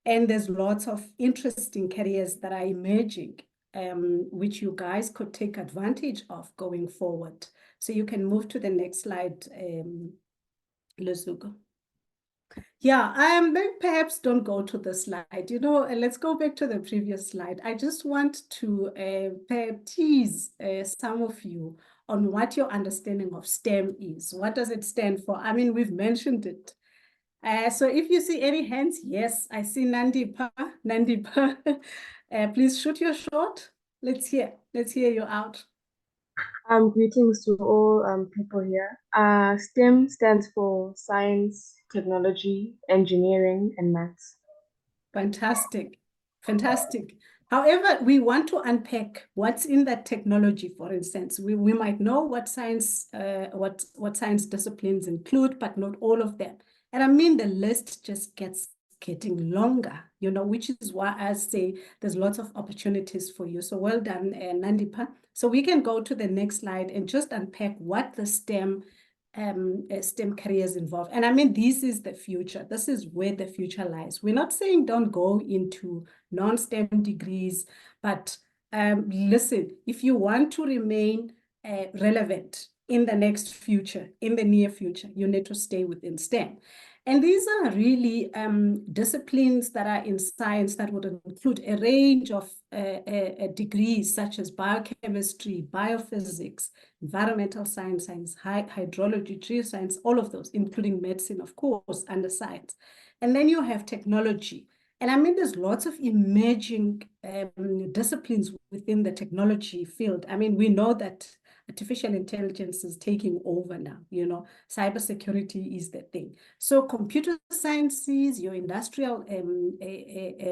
And there's lots of interesting careers that are emerging, which you guys could take advantage of going forward. So you can move to the next slide, Lezuko. Yeah, perhaps don't go to the slide. Let's go back to the previous slide. I just want to tease some of you on what your understanding of STEM is. What does it stand for? I mean, we've mentioned it. So if you see any hands, yes, I see Nandipa. Nandipa, please shoot your shot. Let's hear you out. Greetings to all people here. STEM stands for science, technology, engineering, and maths. Fantastic, fantastic. However, we want to unpack what's in that technology. For instance, we might know what science disciplines include, but not all of them. And I mean, the list just gets getting longer, which is why I say there's lots of opportunities for you. So well done, Nandipa. So we can go to the next slide and just unpack what the STEM careers involve. And I mean, this is the future. This is where the future lies. We're not saying don't go into non-STEM degrees, but listen, if you want to remain relevant in the next future, in the near future, you need to stay within STEM. And these are really disciplines that are in science that would include a range of degrees such as biochemistry, biophysics, environmental science, hydrology, geoscience, all of those, including medicine, of course, under science. And then you have technology. And I mean, there's lots of emerging disciplines within the technology field. I mean, we know that artificial intelligence is taking over now, cybersecurity is the thing. So computer sciences, your industrial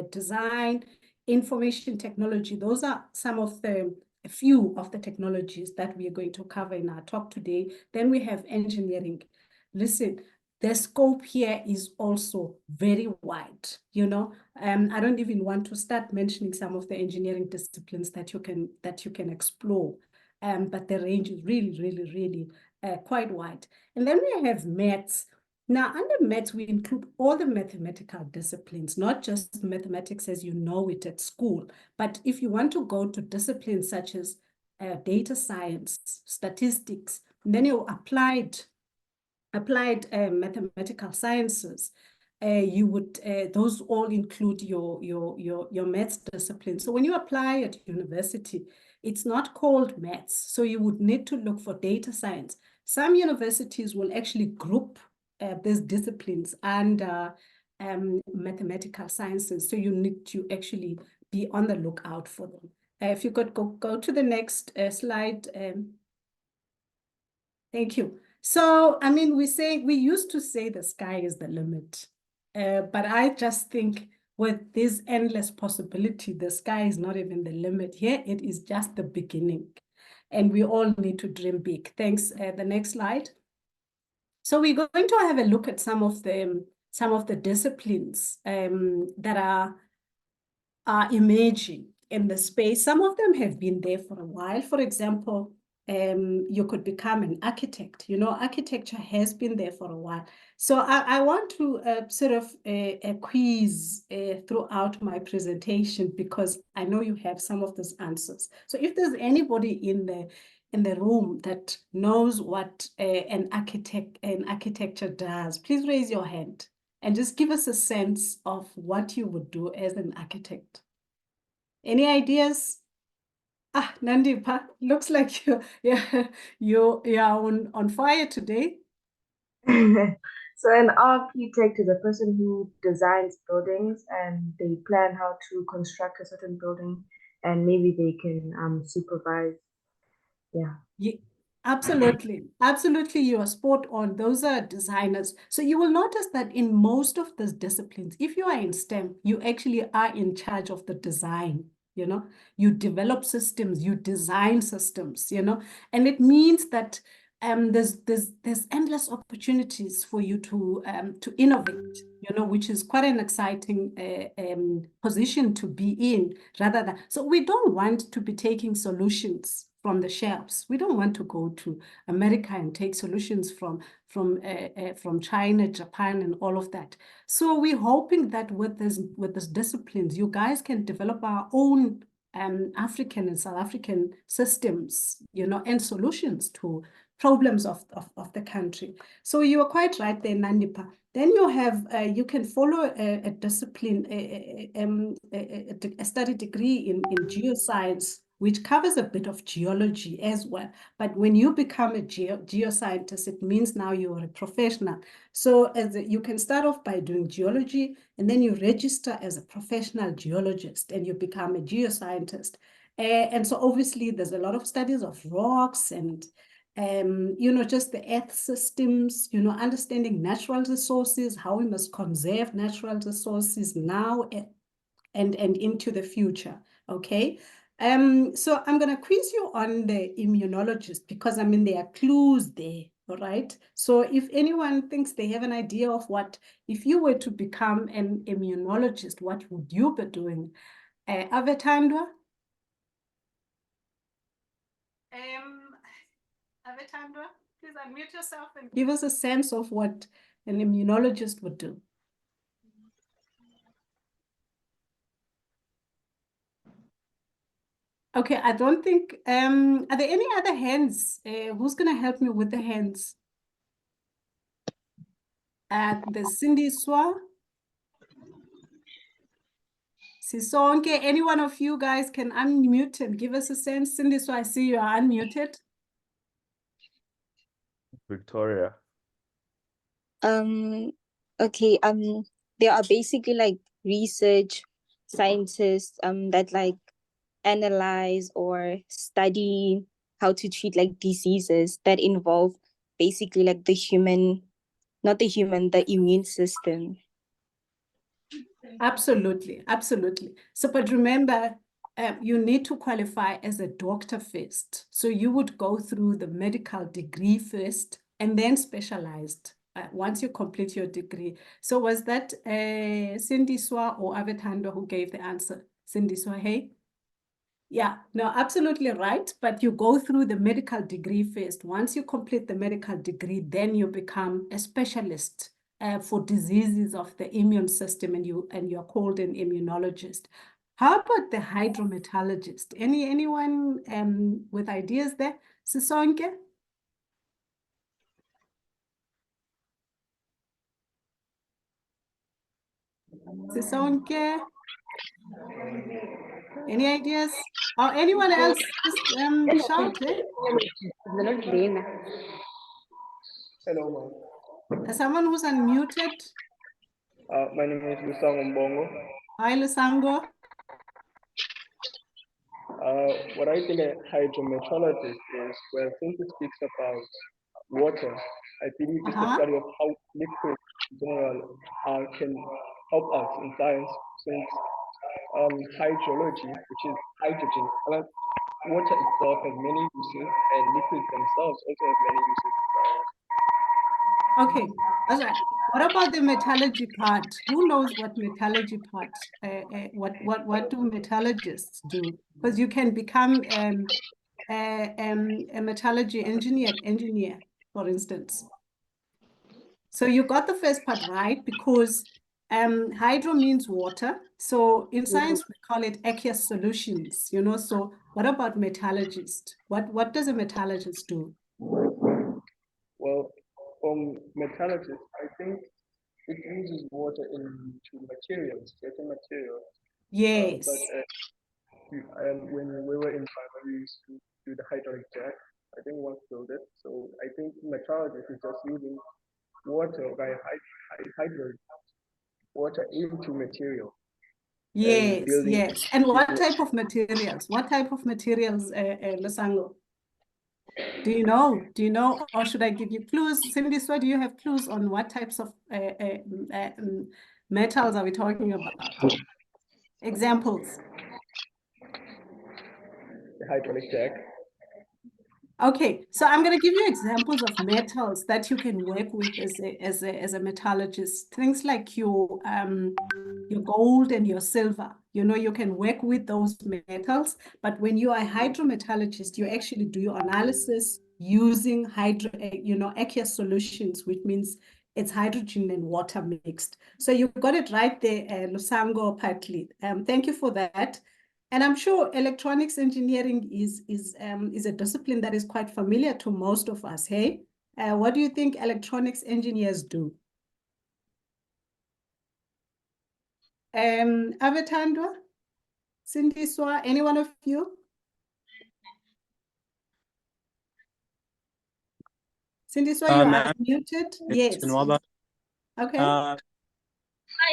design, information technology, those are a few of the technologies that we are going to cover in our talk today. Then we have engineering. Listen, the scope here is also very wide, I don't even want to start mentioning some of the engineering disciplines that you can explore. But the range is really, really, really quite wide. And then we have maths. Now, under maths, we include all the mathematical disciplines, not just mathematics as you know it at school. But if you want to go to disciplines such as data science, statistics, and then your applied mathematical sciences, you would those all include your maths discipline. So when you apply at university, it's not called maths. So you would need to look for data science. Some universities will actually group these disciplines under mathematical sciences. So you need to actually be on the lookout for them. If you could go to the next slide. Thank you. So, I mean, we used to say the sky is the limit. But I just think with this endless possibility, the sky is not even the limit. Here, it is just the beginning. And we all need to dream big. Thanks. The next slide. So we're going to have a look at some of the disciplines that are emerging in the space. Some of them have been there for a while. For example, you could become an architect. Architecture has been there for a while. So I want to sort of quiz throughout my presentation, because I know you have some of those answers. So if there's anybody in the room that knows what an architecture does, please raise your hand and just give us a sense of what you would do as an architect. Any ideas? Nandipa, looks like you're on fire today. So an architect is a person who designs buildings and they plan how to construct a certain building, and maybe they can supervise. Yeah. Absolutely. Absolutely, you are spot on. Those are designers. So you will notice that in most of these disciplines, if you are in STEM, you actually are in charge of the design. you know, you develop systems, you design systems, you know, and it means that there's endless opportunities for you to innovate, you know, which is quite an exciting position to be in, rather than, so we don't want to be taking solutions from the shelves. We don't want to go to America and take solutions from China, Japan, and all of that. So we're hoping that with this disciplines, you guys can develop our own African and South African systems, you know, and solutions to problems of the country. So you are quite right there, Nandipa. Then you have, you can follow a discipline, a study degree in geoscience, which covers a bit of geology as well. But when you become a geoscientist, it means now you're a professional. So you can start off by doing geology, and then you register as a professional geologist, and you become a geoscientist. And so obviously there's a lot of studies of rocks and you know, just the earth systems, you know, understanding natural resources, how we must conserve natural resources now and into the future, okay? So I'm going to quiz you on the immunologist, because I mean, there are clues there, all right? So if anyone thinks they have an idea of what, if you were to become an immunologist, what would you be doing? Avetandwa? Avetandwa, please unmute yourself and give us a sense of what an immunologist would do. Okay, I don't think, are there any other hands? Who's going to help me with the hands? The Cindy Swa? Sisonke, any one of you guys can unmute and give us a sense. Cindy Swa, I see you are unmuted. Victoria. Okay, there are basically like research scientists that like analyze or study how to treat like diseases that involve basically like the immune system. Absolutely, absolutely. So, but remember, you need to qualify as a doctor first. So you would go through the medical degree first and then specialized once you complete your degree. So was that Cindy Swa or Avetando who gave the answer? Cindy Swa, hey? Yeah, no, absolutely right. But you go through the medical degree first. Once you complete the medical degree, then you become a specialist for diseases of the immune system, and you're called an immunologist. How about the hydrometallurgist? Anyone with ideas there? Sisonke? Sisonke? Any ideas? Or anyone else? Just shout, eh? Hello, ma'am. Someone who's unmuted? My name is Lusango Mbongo. Hi, Lusango. What I think a hydrometeorologist is, well, since it speaks about water, I believe it's the study of how liquids in general can help us in science, since hydrology, which is hydrogen, water itself has many uses, and liquids themselves also have many uses in science. Okay, that's right. What about the metallurgy part? Who knows what metallurgy part? What do metallurgists do? Because you can become a metallurgy engineer, for instance. So you got the first part right, because hydro means water. So in science we call it aqueous solutions. You know. So what about metallurgist? What does a metallurgist do? Well, metallurgists, I think it uses water into materials, certain materials. Yes. When we were in primary, we used to do the hydraulic jack. I think once built it. So I think metallurgists is just using water by hydraulic water into material. Yes, yes. And what type of materials? What type of materials, Lusango? Do you know, or should I give you clues? Cindy, so do you have clues on what types of metals are we talking about? Examples. the hydraulic jack. Okay, so I'm going to give you examples of metals that you can work with as a metallurgist. Things like your gold and your silver. You know, you can work with those metals, but when you are a hydrometallurgist, you actually do your analysis using aqueous solutions, which means it's hydrogen and water mixed. So you got it right there, Lusango Patli. Thank you for that. And I'm sure electronics engineering is a discipline that is quite familiar to most of us, hey? What do you think electronics engineers do? Avetandwa? Cindy Swa, any one of you? Cindy Swa, you are muted? Yes. Okay.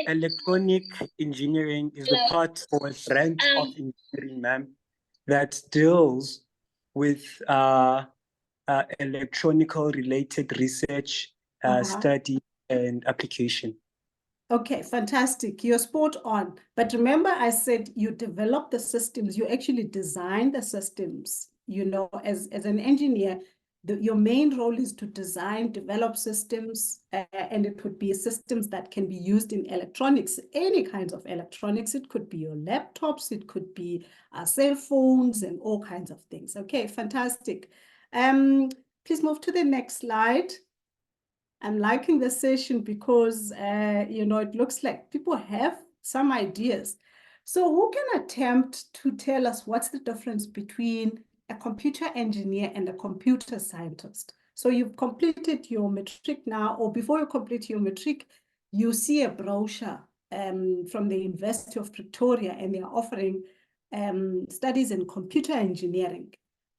Electronic engineering is the part or a branch of engineering, ma'am, that deals with electronical related research, study, and application. Okay, fantastic. You're spot on. But remember, I said you develop the systems, you actually design the systems. You know, as an engineer, your main role is to design, develop systems, and it could be systems that can be used in electronics, any kinds of electronics. It could be your laptops, it could be cell phones, and all kinds of things. Okay, fantastic. Please move to the next slide. I'm liking this session because, you know, it looks like people have some ideas. So who can attempt to tell us what's the difference between a computer engineer and a computer scientist? So you've completed your matric now, or before you complete your matric, you see a brochure from the University of Pretoria, and they're offering studies in computer engineering.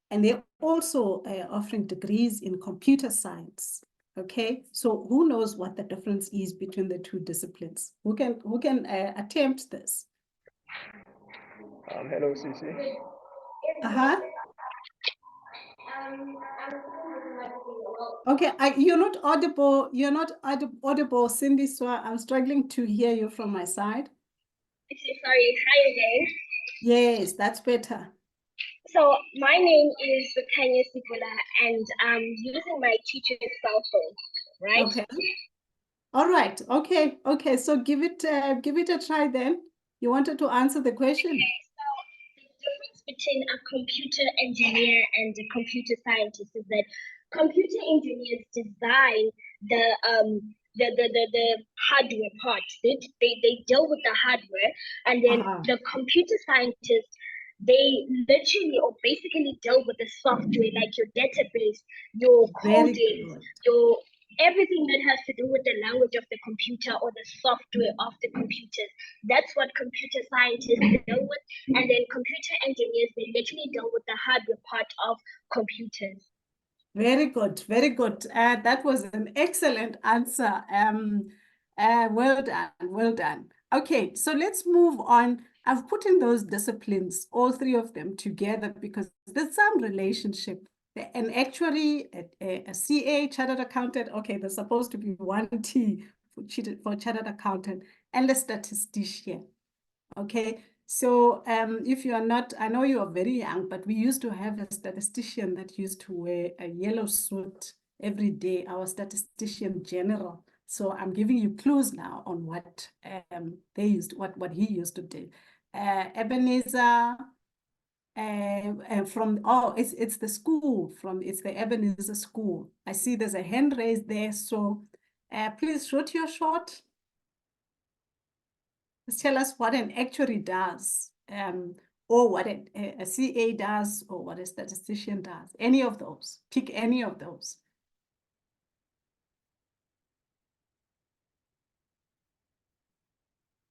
And they're also offering degrees in computer science. Okay, so who knows what the difference is between the two disciplines? Who can attempt this? Hello, Cici. Okay, you're not audible. You're not audible, Cindy. So I'm struggling to hear you from my side. Sorry, hi again. Yes, that's better. So my name is Kanye Sibula, and I'm using my teacher's cell phone, right? Okay. All right. Okay. Okay. So give it a try then. You wanted to answer the question. Okay. So the difference between a computer engineer and a computer scientist is that computer engineers design the hardware part. They deal with the hardware, and then the computer scientists, they literally or basically deal with the software, like your database, your coding, your everything that has to do with the language of the computer or the software of the computers. That's what computer scientists deal with. And then computer engineers, they literally deal with the hardware part of computers. Very good, very good. That was an excellent answer. Well done, well done. Okay, so let's move on. I've put in those disciplines, all three of them together, because there's some relationship. An actuary, a CA, chartered accountant, okay, there's supposed to be one T for chartered accountant, and a statistician, okay? So if you are not, I know you are very young, but we used to have a statistician that used to wear a yellow suit every day, our statistician general. So I'm giving you clues now on what they used, what he used to do. Ebenezer, it's the school, it's the Ebenezer School. I see there's a hand raised there, so please shoot your shot. Just tell us what an actuary does, or what a CA does, or what a statistician does. Any of those. Pick any of those.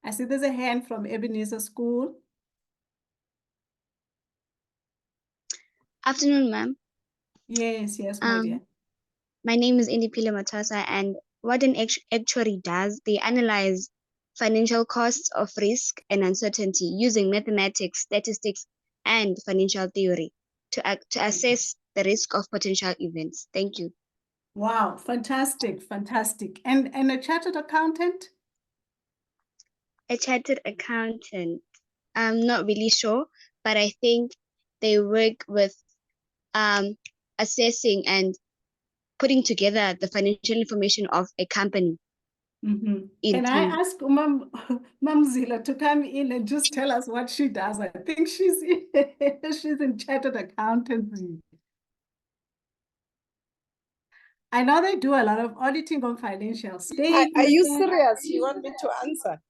I see there's a hand from Ebenezer School. Afternoon, ma'am. Yes, my dear. My name is Indipile Matasa, and what an actuary does, they analyze financial costs of risk and uncertainty using mathematics, statistics, and financial theory to assess the risk of potential events. Thank you. Wow, fantastic, fantastic. And a chartered accountant? A chartered accountant, I'm not really sure, but I think they work with assessing and putting together the financial information of a company. Can I ask Mam Zila to come in and just tell us what she does? I think she's in chartered accountancy. I know they do a lot of auditing on financial statements. Are you serious? You want me to answer?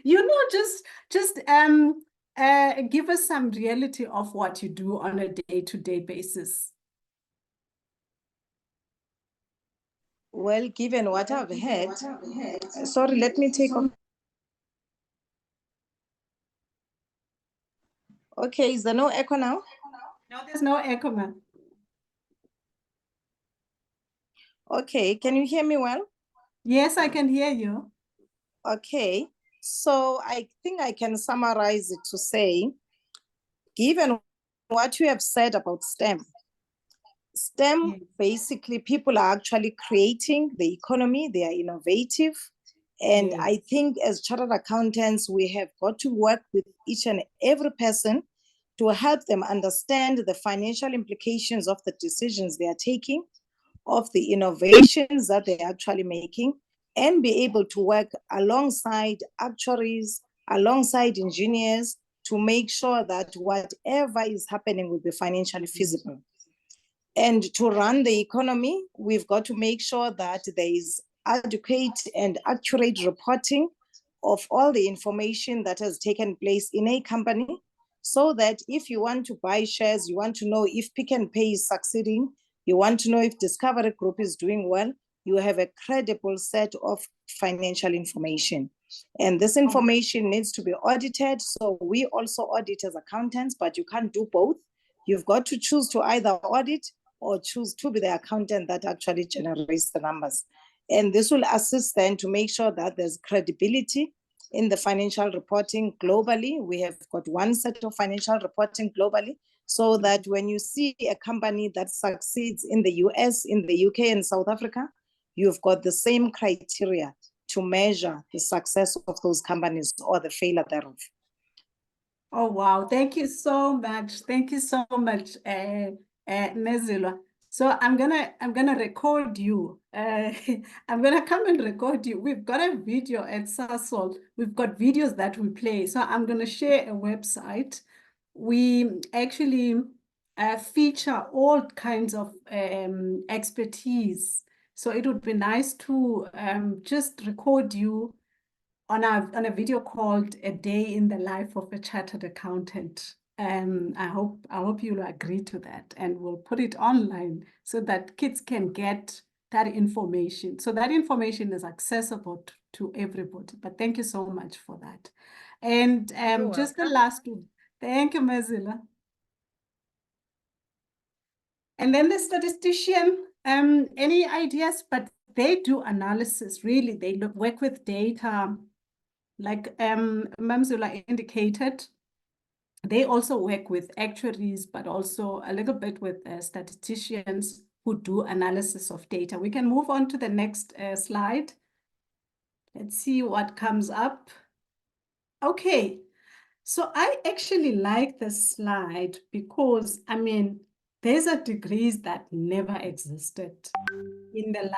You know, just give us some reality of what you do on a day-to-day basis. Well, given what I've heard, sorry, let me take off. Okay, is there no echo now? No, there's no echo, ma'am. Okay, can you hear me well? Yes, I can hear you. Okay, so I think I can summarize it to say, given what you have said about STEM, basically people are actually creating the economy, they are innovative. And I think as chartered accountants, we have got to work with each and every person to help them understand the financial implications of the decisions they are taking, of the innovations that they're actually making, and be able to work alongside actuaries, alongside engineers, to make sure that whatever is happening will be financially feasible. And to run the economy, we've got to make sure that there is adequate and accurate reporting of all the information that has taken place in a company, so that if you want to buy shares, you want to know if Pick n Pay is succeeding, you want to know if Discovery Group is doing well, you have a credible set of financial information. And this information needs to be audited. So we also audit as accountants, but you can't do both. You've got to choose to either audit or choose to be the accountant that actually generates the numbers. And this will assist then to make sure that there's credibility in the financial reporting globally. We have got one set of financial reporting globally, so that when you see a company that succeeds in the US, in the UK, and South Africa, you've got the same criteria to measure the success of those companies or the failure thereof. Oh, wow. Thank you so much. Thank you so much, Nezilwa. So I'm gonna record you. I'm gonna come and record you. We've got a video at Sasol. We've got videos that we play. So I'm gonna share a website. We actually feature all kinds of expertise. So it would be nice to just record you on a video called A Day in the Life of a Chartered Accountant. I hope you'll agree to that, and we'll put it online so that kids can get that information. So that information is accessible to everybody. But thank you so much for that. And just the last one. Thank you, Mazila. And then the statistician, any ideas? But they do analysis, really. They work with data. Like Mamzula indicated, they also work with actuaries, but also a little bit with statisticians who do analysis of data. We can move on to the next slide. Let's see what comes up. Okay, so I actually like this slide because, I mean, these are degrees that never existed in the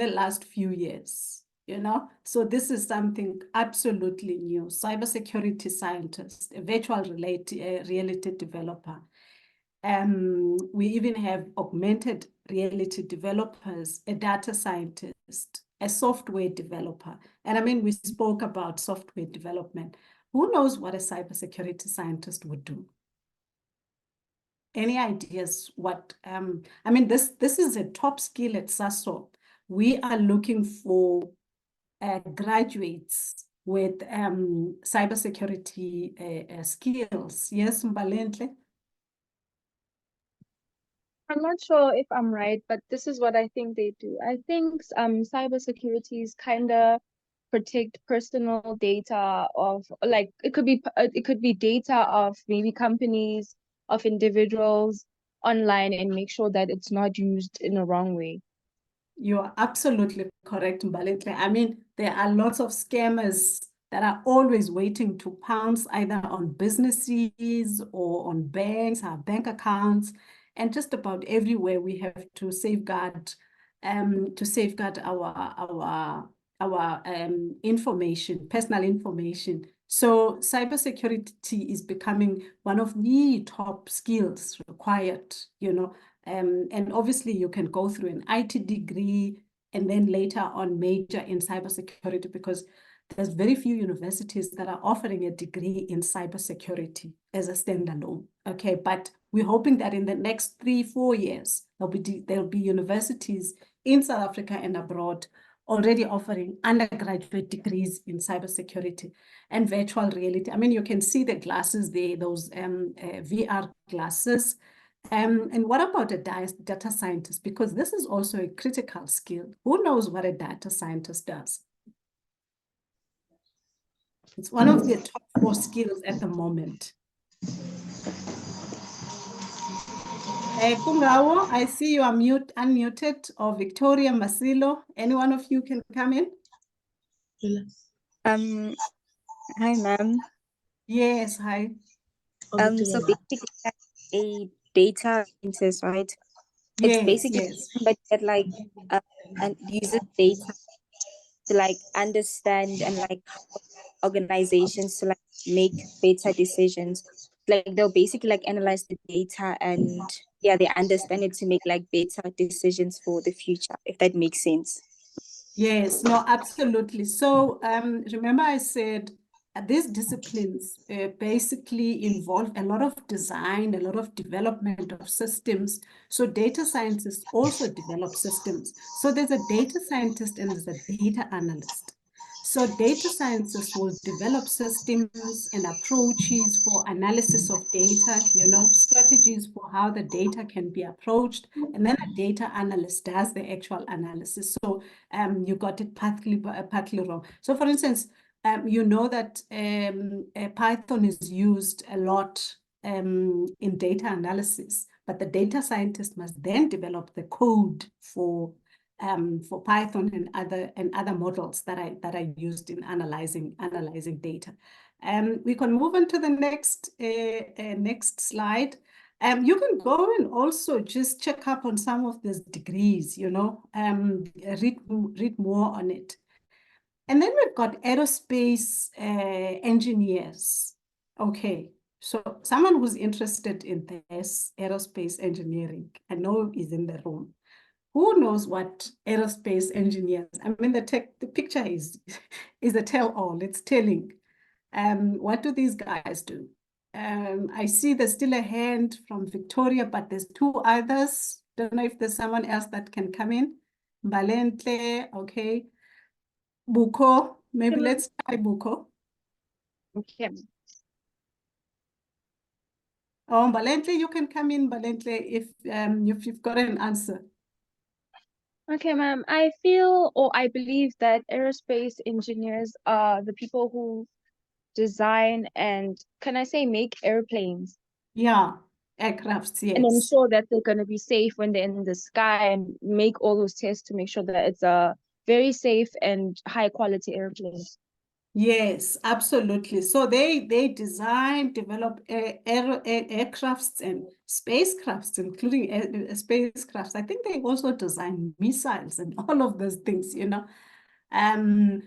last few years. You know, so this is something absolutely new. Cybersecurity scientist, a virtual reality developer. We even have augmented reality developers, a data scientist, a software developer. And I mean, we spoke about software development. Who knows what a cybersecurity scientist would do? Any ideas what, I mean, this is a top skill at Sasol. We are looking for graduates with cybersecurity skills. Yes, Mbalentle? I'm not sure if I'm right, but this is what I think they do. I think cybersecurity is kind of protect personal data of, like, it could be data of maybe companies, of individuals online, and make sure that it's not used in a wrong way. You are absolutely correct, Mbalentle. I mean, there are lots of scammers that are always waiting to pounce either on businesses or on banks, our bank accounts, and just about everywhere we have to safeguard our information, personal information. So cybersecurity is becoming one of the top skills required, you know, and obviously you can go through an IT degree and then later on major in cybersecurity, because there's very few universities that are offering a degree in cybersecurity as a standalone. Okay, but we're hoping that in the next 3-4 years, there'll be universities in South Africa and abroad already offering undergraduate degrees in cybersecurity and virtual reality. I mean, you can see the glasses there, those VR glasses. And what about a data scientist? Because this is also a critical skill. Who knows what a data scientist does? It's one of the top 4 skills at the moment. Kungawo, I see you are unmuted, or Victoria Masilo. Any one of you can come in. Hi, ma'am. Yes, hi. So basically, a data scientist, right? Yes, it's basically yes. somebody that like and uses data to like understand and like organizations to like make better decisions. Like they'll basically like analyze the data and yeah, they understand it to make like better decisions for the future, if that makes sense. Yes, no, absolutely. So remember I said these disciplines basically involve a lot of design, a lot of development of systems. So data scientists also develop systems. So there's a data scientist and there's a data analyst. So data scientists will develop systems and approaches for analysis of data, you know, strategies for how the data can be approached. And then a data analyst does the actual analysis. So you got it partly wrong. So for instance, you know that Python is used a lot in data analysis, but the data scientist must then develop the code for Python and other models that are used in analyzing data. We can move on to the next slide. You can go and also just check up on some of these degrees, you know, read more on it. And then we've got aerospace engineers. Okay, so someone who's interested in this, aerospace engineering, I know is in the room. Who knows what aerospace engineers? I mean, the picture is a tell-all. It's telling. What do these guys do? I see there's still a hand from Victoria, but there's 2 others. Don't know if there's someone else that can come in. Balentle, okay. Buko, maybe let's try Buko. Okay. Oh, Balentle, you can come in, Balentle, if you've got an answer. Okay, ma'am. I feel or I believe that aerospace engineers are the people who design and, can I say, make airplanes? Yeah, aircrafts, yes. And ensure that they're going to be safe when they're in the sky and make all those tests to make sure that it's a very safe and high quality airplane. Yes, absolutely. So they design, develop aircrafts and spacecrafts, including spacecrafts. I think they also design missiles and all of those things, you know.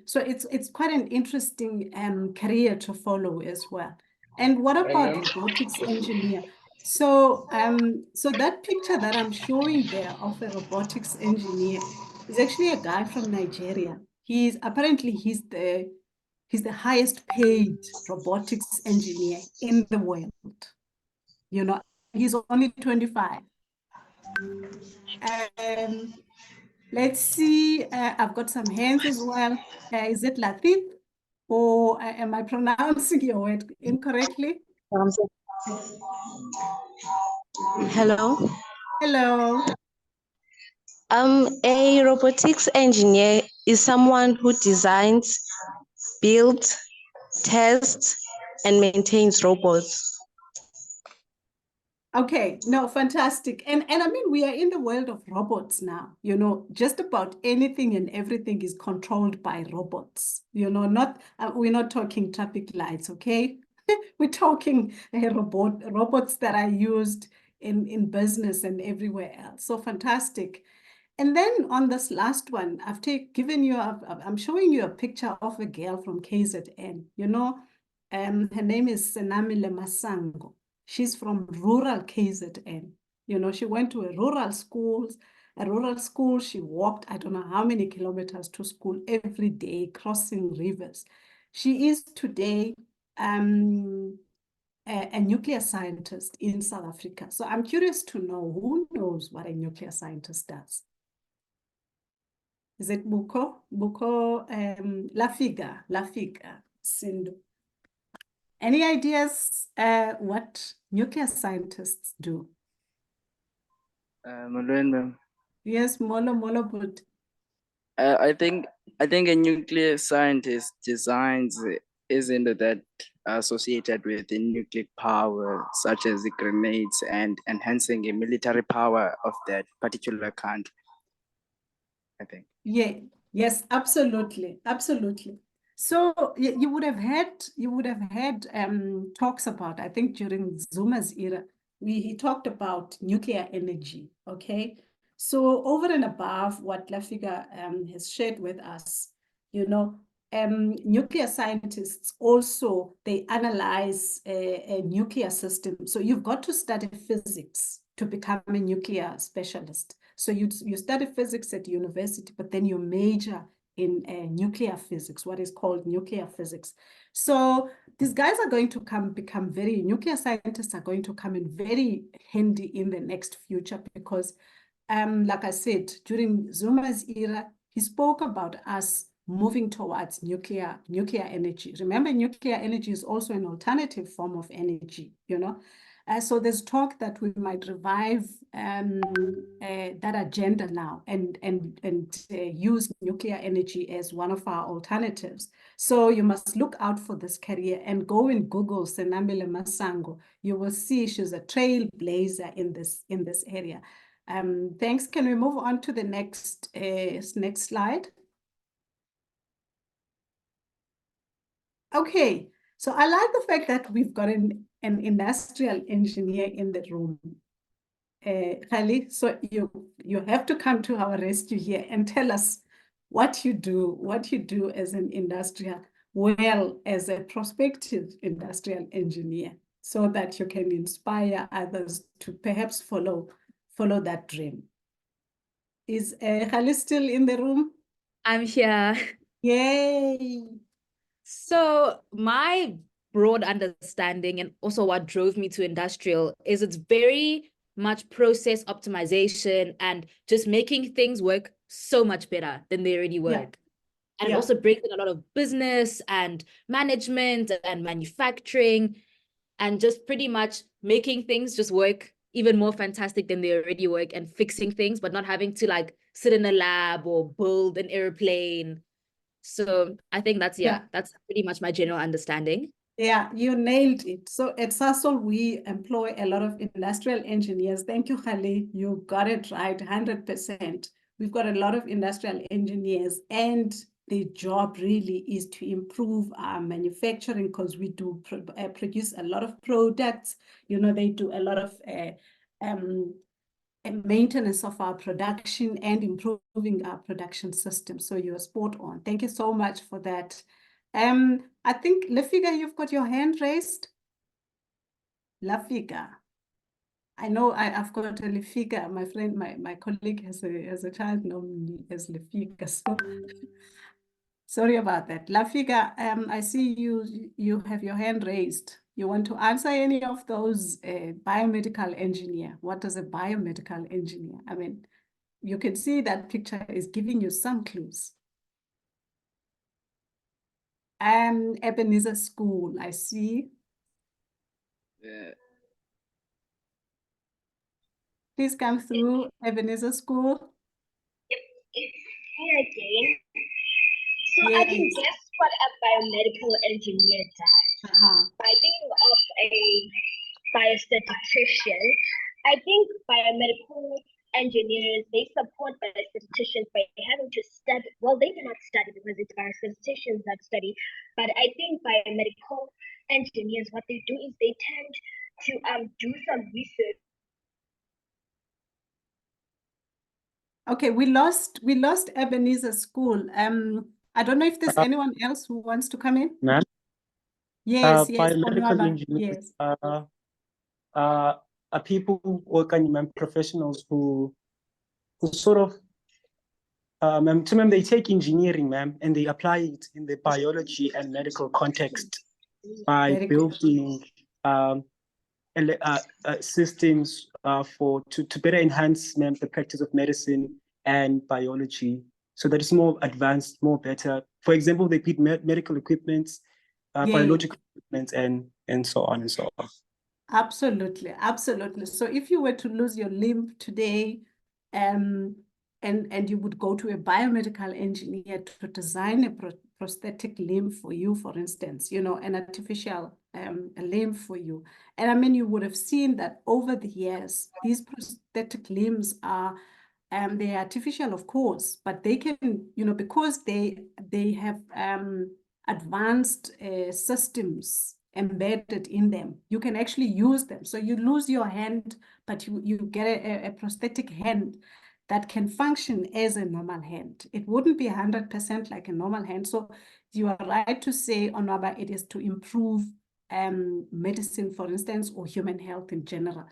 So it's quite an interesting career to follow as well. And what about robotics engineer? So so that picture that I'm showing there of a robotics engineer is actually a guy from Nigeria. He's the highest paid robotics engineer in the world. You know, he's only 25. Let's see, I've got some hands as well. Is it Latif? Or am I pronouncing your word incorrectly? Hello. Hello. A robotics engineer is someone who designs, builds, tests, and maintains robots. Okay, no, fantastic. And I mean, we are in the world of robots now. Just about anything and everything is controlled by robots. Not we're not talking traffic lights, okay? We're talking robots that are used in business and everywhere else. So fantastic. And then on this last one, I'm showing you a picture of a girl from KZN. Her name is Senamile Masango. She's from rural KZN. She went to a rural school. She walked, I don't know how many kilometers to school every day, crossing rivers. She is today a nuclear scientist in South Africa. So I'm curious to know who knows what a nuclear scientist does. Is it Buko? Lafiga, Sindu. Any ideas what nuclear scientists do? Molweni. Yes, Molo, but I think a nuclear scientist designs isn't that associated with the nuclear power, such as the grenades and enhancing the military power of that particular country. I think. Yeah, yes, absolutely. So you would have had talks about, I think during Zuma's era, he talked about nuclear energy, okay? So over and above what Lafiga has shared with us, nuclear scientists also, they analyze a nuclear system. So you've got to study physics to become a nuclear specialist. So you study physics at university, but then you major in nuclear physics, what is called nuclear physics. So these guys are going to nuclear scientists are going to come in very handy in the next future because, like I said, during Zuma's era, he spoke about us moving towards nuclear energy. Remember, nuclear energy is also an alternative form of energy, so there's talk that we might revive that agenda now and use nuclear energy as one of our alternatives. So you must look out for this career and go and Google Senamile Masango. You will see she's a trailblazer in this area. Thanks. Can we move on to the next slide? Okay, so I like the fact that we've got an industrial engineer in the room. Kgali, so you have to come to our rescue here and tell us what you do as an industrial, as a prospective industrial engineer, so that you can inspire others to perhaps follow that dream. Is Kgali still in the room? I'm here. Yay! So my broad understanding and also what drove me to industrial is it's very much process optimization and just making things work so much better than they already work. And it also brings in a lot of business and management and manufacturing and just pretty much making things just work even more fantastic than they already work and fixing things, but not having to like sit in a lab or build an airplane. So I think that's pretty much my general understanding. Yeah, you nailed it. So at Sasol, we employ a lot of industrial engineers. Thank you, Kgali. You got it right, 100%. We've got a lot of industrial engineers, and the job really is to improve our manufacturing because we do produce a lot of products. They do a lot of maintenance of our production and improving our production system. So you're spot on. Thank you so much for that. I think Lafiga, you've got your hand raised. Lafiga. I know I've got a Lafiga. My friend, my colleague has a child known as Lafiga. So sorry about that. Lafiga, I see you have your hand raised. You want to answer any of those biomedical engineer? What does a biomedical engineer? I mean, you can see that picture is giving you some clues. Ebenezer School, I see. Please come through, Ebenezer School. Yep, it's here again. So I can guess what a biomedical engineer does by thinking of biostatistician. I think biomedical engineers, they support biostatisticians by having to study. Well, they do not study because it's biostatisticians that study, but I think biomedical engineers, what they do is they tend to do some research. Okay, we lost Ebenezer School. I don't know if there's anyone else who wants to come in. Ma'am? Yes, Biomedical Konwaba, engineers yes. are people who work on professionals who sort of ma'am, they take engineering, ma'am, and they apply it in the biology and medical context by building systems to better enhance, ma'am, the practice of medicine and biology. So that is more advanced, more better. For example, they put medical equipment, biological equipment, and so on and so on. Absolutely, absolutely. So if you were to lose your limb today, and you would go to a biomedical engineer to design a prosthetic limb for you, for instance, you know, an artificial limb for you. And I mean, you would have seen that over the years, these prosthetic limbs are they're artificial, of course, but they can, you know, because they have advanced systems embedded in them, you can actually use them. So you lose your hand, but you get a prosthetic hand that can function as a normal hand. It wouldn't be 100% like a normal hand. So you are right to say, Onwaba, it is to improve medicine, for instance, or human health in general.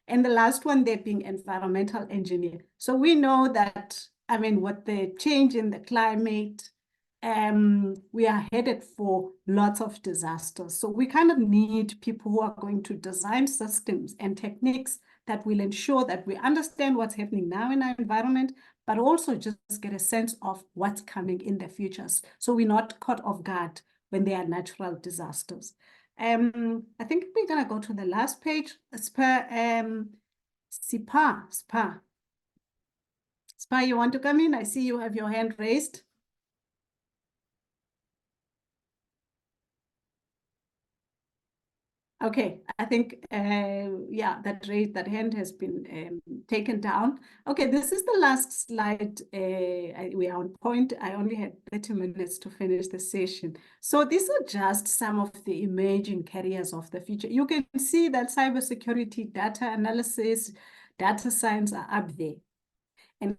And the last one, there being environmental engineer. So we know that, I mean, with the change in the climate, we are headed for lots of disasters. So we kind of need people who are going to design systems and techniques that will ensure that we understand what's happening now in our environment, but also just get a sense of what's coming in the futures. So we're not caught off guard when there are natural disasters. I think we're gonna go to the last page. Spa, you want to come in? I see you have your hand raised. Okay, I think, yeah, that hand has been taken down. Okay, this is the last slide. We are on point. I only had 30 minutes to finish the session. So these are just some of the emerging careers of the future. You can see that cybersecurity, data analysis, data science are up there. And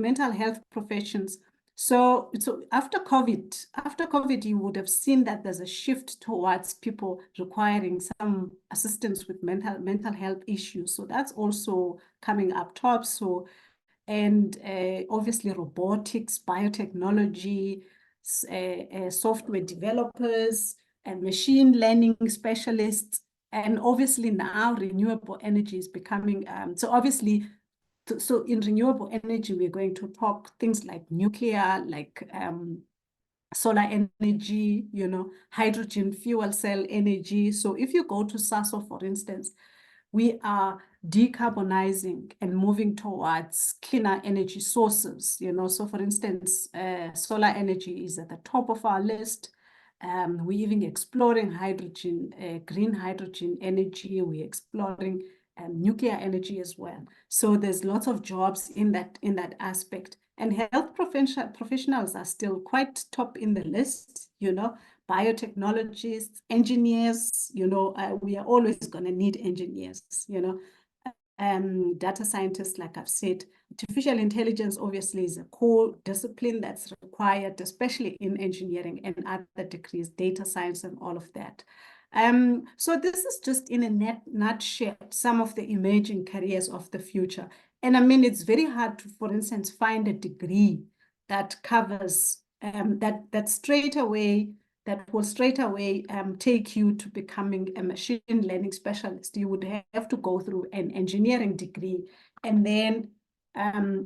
mental health professions. So after COVID, you would have seen that there's a shift towards people requiring some assistance with mental health issues. So that's also coming up top. So, and obviously robotics, biotechnology, software developers, and machine learning specialists, and obviously now renewable energy is becoming, so obviously, so in renewable energy, we're going to talk things like nuclear, like solar energy, you know, hydrogen fuel cell energy. So if you go to SASO, for instance, we are decarbonizing and moving towards cleaner energy sources, you know. So for instance, solar energy is at the top of our list. We're even exploring hydrogen, green hydrogen energy. We're exploring nuclear energy as well. So there's lots of jobs in that aspect. And health professionals are still quite top in the list, you know, biotechnologists, engineers, you know, we are always going to need engineers, you know, data scientists, like I've said. Artificial intelligence obviously is a core discipline that's required, especially in engineering and other degrees, data science and all of that. So this is just in a nutshell, some of the emerging careers of the future. And I mean, it's very hard to, for instance, find a degree that covers, that will straight away take you to becoming a machine learning specialist. You would have to go through an engineering degree and then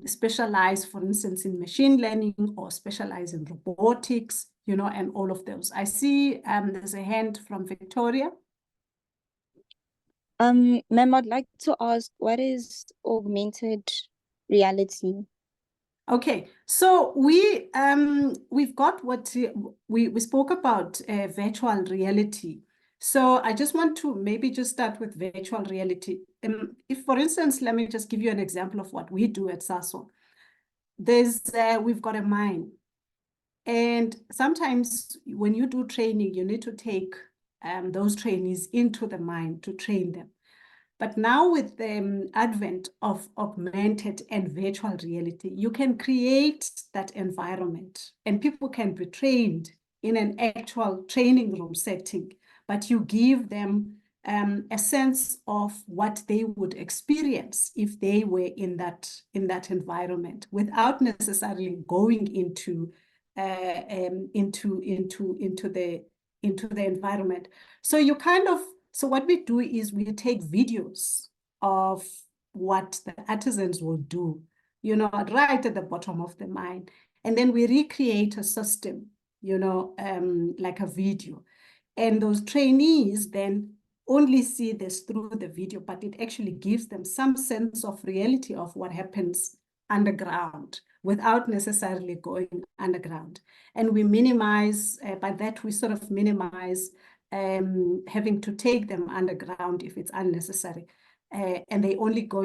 specialize, for instance, in machine learning or specialize in robotics, you know, and all of those. I see there's a hand from Victoria. Ma'am, I'd like to ask, what is augmented reality? Okay, so we've got what we spoke about virtual reality. So I just want to maybe just start with virtual reality. If, for instance, let me just give you an example of what we do at SASO. We've got a mine. And sometimes when you do training, you need to take those trainees into the mine to train them. But now with the advent of augmented and virtual reality, you can create that environment and people can be trained in an actual training room setting, but you give them a sense of what they would experience if they were in that environment without necessarily going into the environment. So you kind of, so what we do is we take videos of what the artisans will do, you know, right at the bottom of the mine. And then we recreate a system, you know, like a video. And those trainees then only see this through the video, but it actually gives them some sense of reality of what happens underground without necessarily going underground. And we minimize, by that we sort of minimize having to take them underground if it's unnecessary. And they only go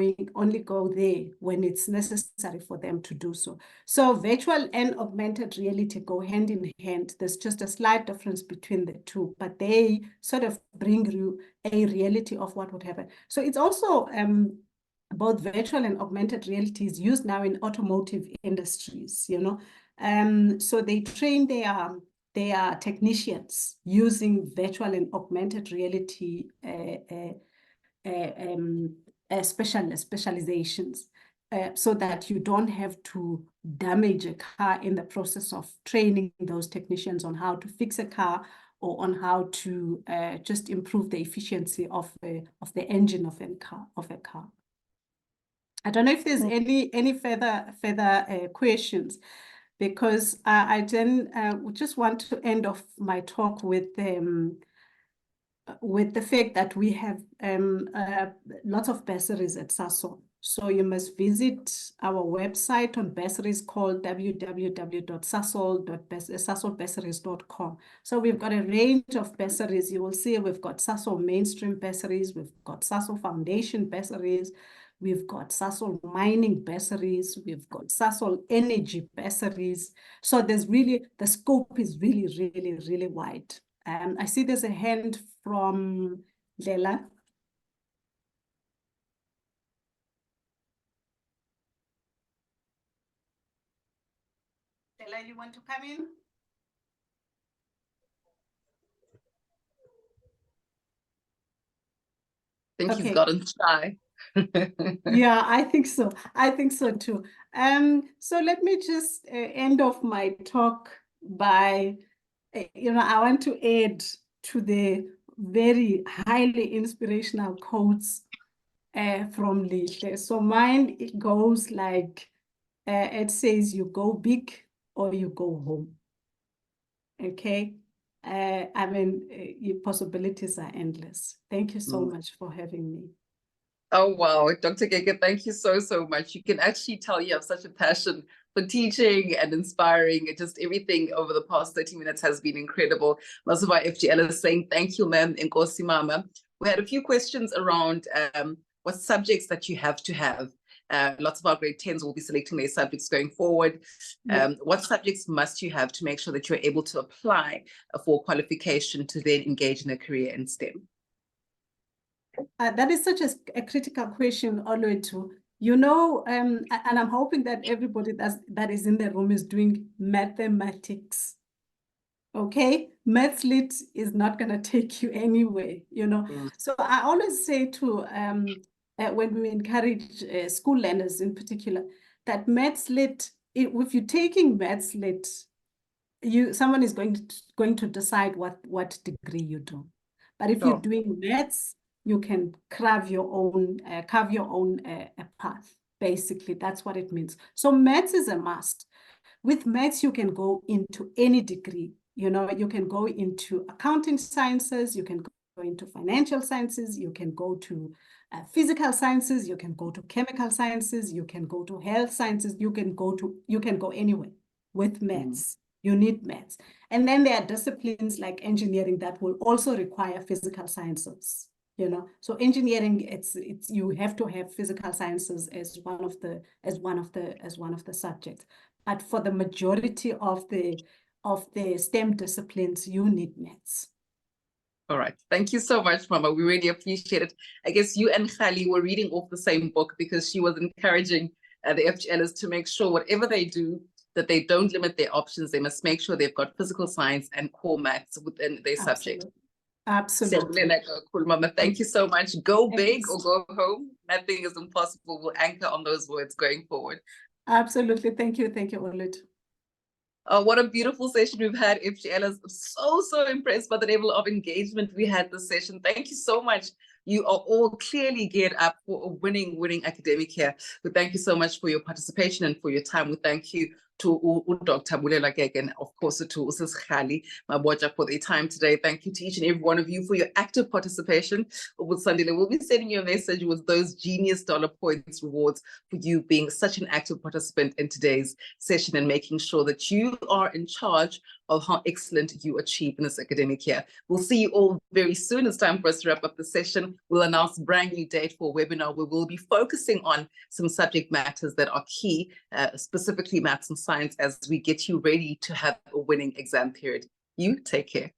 there when it's necessary for them to do so. So virtual and augmented reality go hand in hand. There's just a slight difference between the two, but they sort of bring you a reality of what would happen. So it's also both virtual and augmented reality is used now in automotive industries, you know. So they train their technicians using virtual and augmented reality specializations so that you don't have to damage a car in the process of training those technicians on how to fix a car or on how to just improve the efficiency of the engine of a car. I don't know if there's any further questions, because I then would just want to end off my talk with the fact that we have lots of bursaries at SASO. So you must visit our website on bursaries called www.sasolbursaries.com. So we've got a range of bursaries. You will see we've got SASO mainstream bursaries, we've got SASO foundation bursaries, we've got SASO mining bursaries, we've got SASO energy bursaries. So there's really, the scope is really, really, really wide. I see there's a hand from Lela. Lela, you want to come in? I think he's gotten shy. Yeah, I think so. I think so too. So let me just end off my talk by, you know, I want to add to the very highly inspirational quotes from Lihle. So mine, it goes like, it says, you go big or you go home. Okay. I mean, your possibilities are endless. Thank you so much for having me. Oh, wow. Dr. Gege, thank you so, so much. You can actually tell you have such a passion for teaching and inspiring. Just everything over the past 30 minutes has been incredible. Lots of our FGL is saying thank you, ma'am, and Nkosi Mama. We had a few questions around what subjects that you have to have. Lots of our grade 10s will be selecting their subjects going forward. What subjects must you have to make sure that you're able to apply for qualification to then engage in a career in STEM? That is such a critical question, Oloitu. You know, and I'm hoping that everybody that is in the room is doing mathematics. Okay, Maths Lit is not going to take you anywhere, you know. So I always say to, when we encourage school learners in particular, that Maths Lit, if you're taking Maths Lit, someone is going to decide what degree you do. But if you're doing maths, you can carve your own path. Basically, that's what it means. So maths is a must. With maths, you can go into any degree. You know, you can go into accounting sciences, you can go into financial sciences, you can go to physical sciences, you can go to chemical sciences, you can go to health sciences, you can go anywhere with maths. you need maths. And then there are disciplines like engineering that will also require physical sciences. You know, so engineering, it's you have to have physical sciences as one of the subjects. But for the majority of the STEM disciplines, you need maths. All right. Thank you so much, Mama. We really appreciate it. I guess you and Kgali were reading off the same book because she was encouraging the FGLers to make sure whatever they do, that they don't limit their options. They must make sure they've got physical science and core maths within their subject. Absolutely. Mama, thank you so much. Go big or go home. Nothing is impossible. We'll anchor on those words going forward. Absolutely. Thank you. Thank you, Olet. What a beautiful session we've had, FGLers. So impressed by the level of engagement we had this session. Thank you so much. You are all clearly geared up for a winning academic year. We thank you so much for your participation and for your time. We thank you to Dr. Bulela and of course to Kgali Mabotja for their time today. Thank you to each and every one of you for your active participation. With Sandile, we'll be sending you a message with those genius dollar points rewards for you being such an active participant in today's session and making sure that you are in charge of how excellent you achieve in this academic year. We'll see you all very soon. It's time for us to wrap up the session. We'll announce a brand new date for a webinar where we'll be focusing on some subject matters that are key, specifically maths and science, as we get you ready to have a winning exam period. You take care.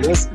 Yes.